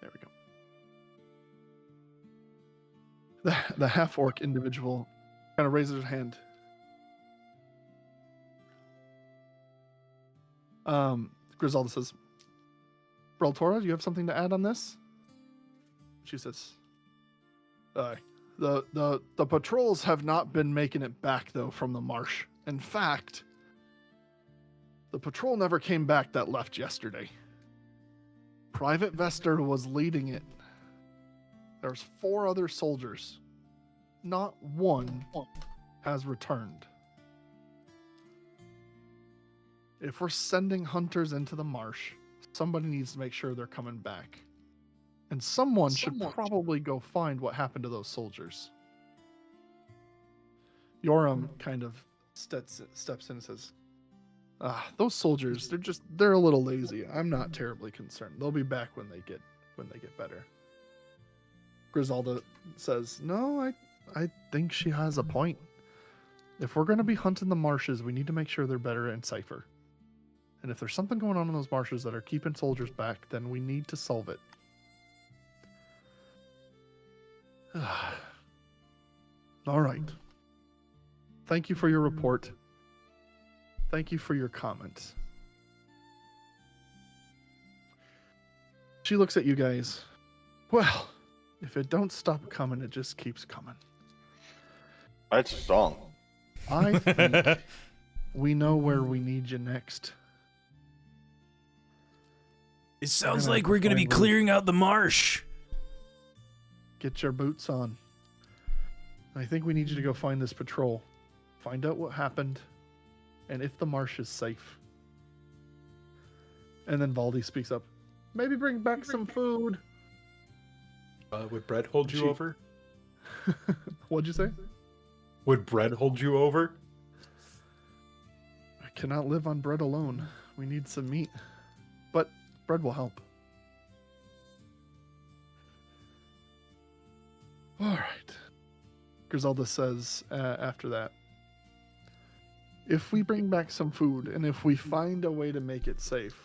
There we go. The half-orc individual kind of raises her hand. Griselda says, Breltora, do you have something to add on this? She says, the patrols have not been making it back, though, from the marsh. In fact, the patrol never came back that left yesterday. Private Vester was leading it. There's 4 other soldiers. Not one has returned. if we're sending hunters into the marsh, somebody needs to make sure they're coming back. And someone should probably go find what happened to those soldiers. Yoram kind of steps in and says, those soldiers, they're a little lazy. I'm not terribly concerned. They'll be back when they get better. Griselda says, no, I think she has a point. If we're going to be hunting the marshes, we need to make sure they're better and safer. And if there's something going on in those marshes that are keeping soldiers back, then we need to solve it. All right. Thank you for your report. Thank you for your comments. She looks at you guys. Well, if it don't stop coming, it just keeps coming. That's a song. I think we know where we need you next. It sounds like we're going to be clearing out the marsh. Get your boots on. I think we need you to go find this patrol. Find out what happened, and if the marsh is safe. And then Valdi speaks up. Maybe bring back some food. Would bread hold you over? What'd you say? Would bread hold you over? I cannot live on bread alone. We need some meat. But bread will help. All right. Griselda says after that, if we bring back some food and if we find a way to make it safe,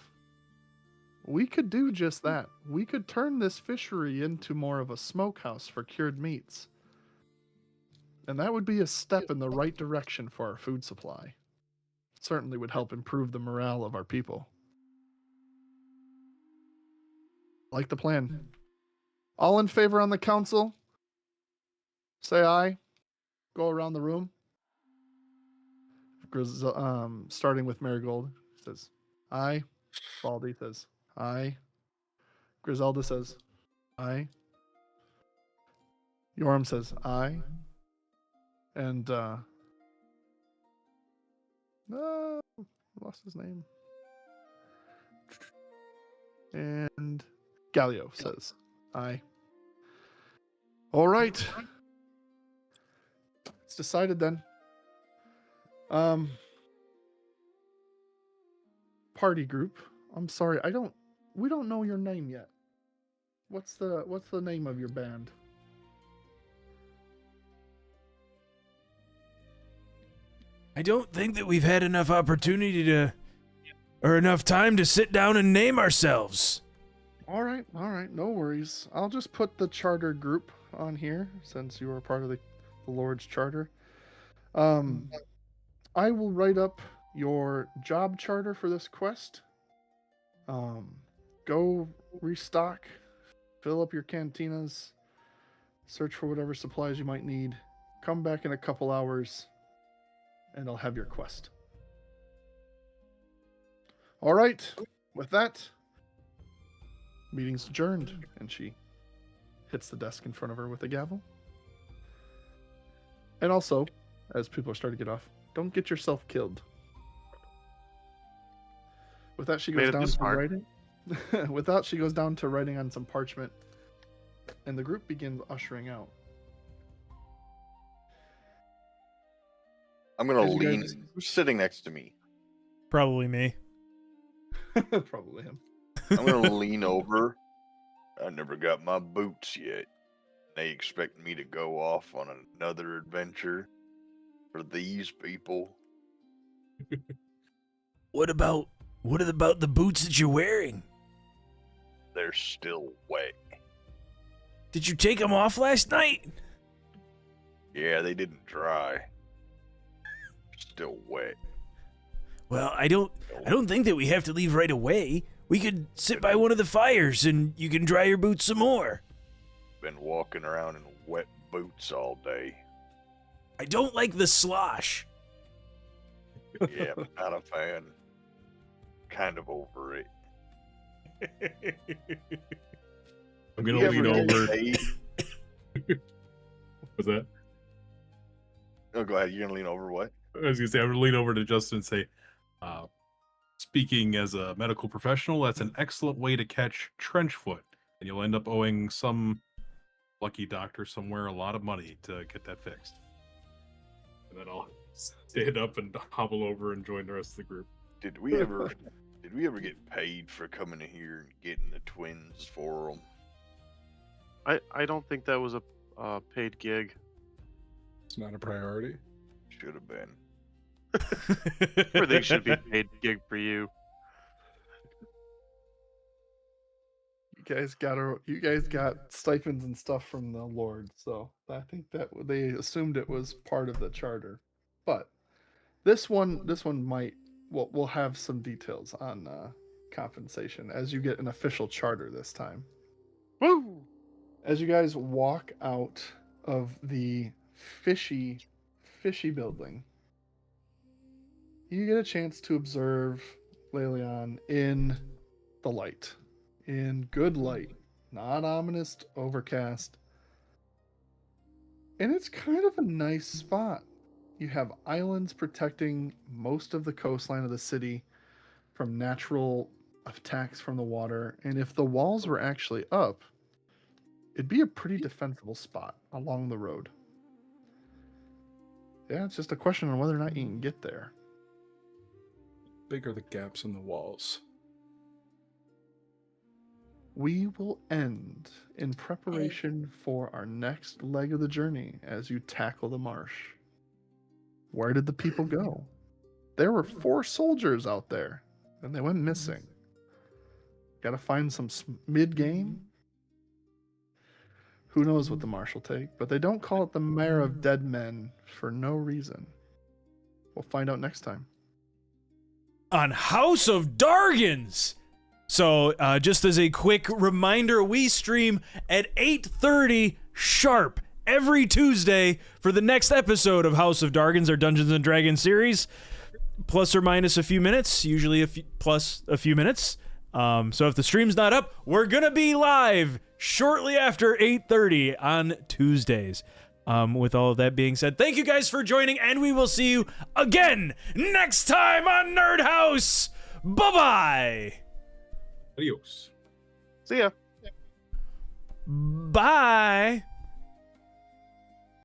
we could do just that. We could turn this fishery into more of a smokehouse for cured meats. And that would be a step in the right direction for our food supply. Certainly would help improve the morale of our people. Like the plan. All in favor on the council? Say aye. Go around the room. Starting with Marigold, says aye. Baldy says aye. Griselda says aye. Yoram says aye. And lost his name. And Galio says aye. All right. It's decided then. Party group. I'm sorry, we don't know your name yet. What's the name of your band? I don't think that we've had enough opportunity or enough time to sit down and name ourselves. All right, no worries. I'll just put the charter group on here since you are part of the Lord's charter. I will write up your job charter for this quest. Go restock, fill up your cantinas, search for whatever supplies you might need. Come back in a couple hours, and I'll have your quest. All right, with that, meeting's adjourned, and she hits the desk in front of her with a gavel. And also, as people are starting to get off, don't get yourself killed. With that, she goes down to writing. With that, she goes down to writing on some parchment, and the group begins ushering out. I'm gonna lean. Who's sitting next to me? Probably me. Probably him. I'm gonna lean over. I never got my boots yet. They expect me to go off on another adventure for these people. What about the boots that you're wearing? They're still wet. Did you take them off last night? Yeah, they didn't dry. Still wet. Well, I don't think that we have to leave right away. We could sit by one of the fires and you can dry your boots some more. Been walking around in wet boots all day. I don't like the slosh. Yeah, I'm not a fan. Kind of over it. I'm gonna lean over. What's that? Oh, go ahead. You're gonna lean over what? I was gonna say I'm gonna lean over to Justin and say, speaking as a medical professional, that's an excellent way to catch trench foot, and you'll end up owing some lucky doctor somewhere a lot of money to get that fixed. And then I'll stand up and hobble over and join the rest of the group. Did we ever get paid for coming in here and getting the twins for them? I don't think that was a paid gig. It's not a priority. Should have been. Everything should be paid gig for you. You guys got stipends and stuff from the Lord, so I think that they assumed it was part of the charter. But this one might we'll have some details on compensation as you get an official charter this time. Woo! As you guys walk out of the fishy building, you get a chance to observe Lelion in the light. In good light, not ominous, overcast. And it's kind of a nice spot. You have islands protecting most of the coastline of the city from natural attacks from the water. And if the walls were actually up, it'd be a pretty defensible spot along the road. Yeah, it's just a question on whether or not you can get there. Big are the gaps in the walls? We will end in preparation for our next leg of the journey as you tackle the marsh. Where did the people go? There were 4 soldiers out there, and they went missing. Gotta find some mid-game. Who knows what the marsh will take, but they don't call it the Mare of Dead Men for no reason. We'll find out next time. On House of Dargons! So, just as a quick reminder, we stream at 8:30 sharp every Tuesday for the next episode of House of Dargons, our Dungeons & Dragons series. Plus or minus a few minutes, usually plus a few minutes. So if the stream's not up, we're going to be live shortly after 8:30 on Tuesdays. With all of that being said, thank you guys for joining, and we will see you again next time on NerdHaus. Bye-bye! Adios. See ya. Bye.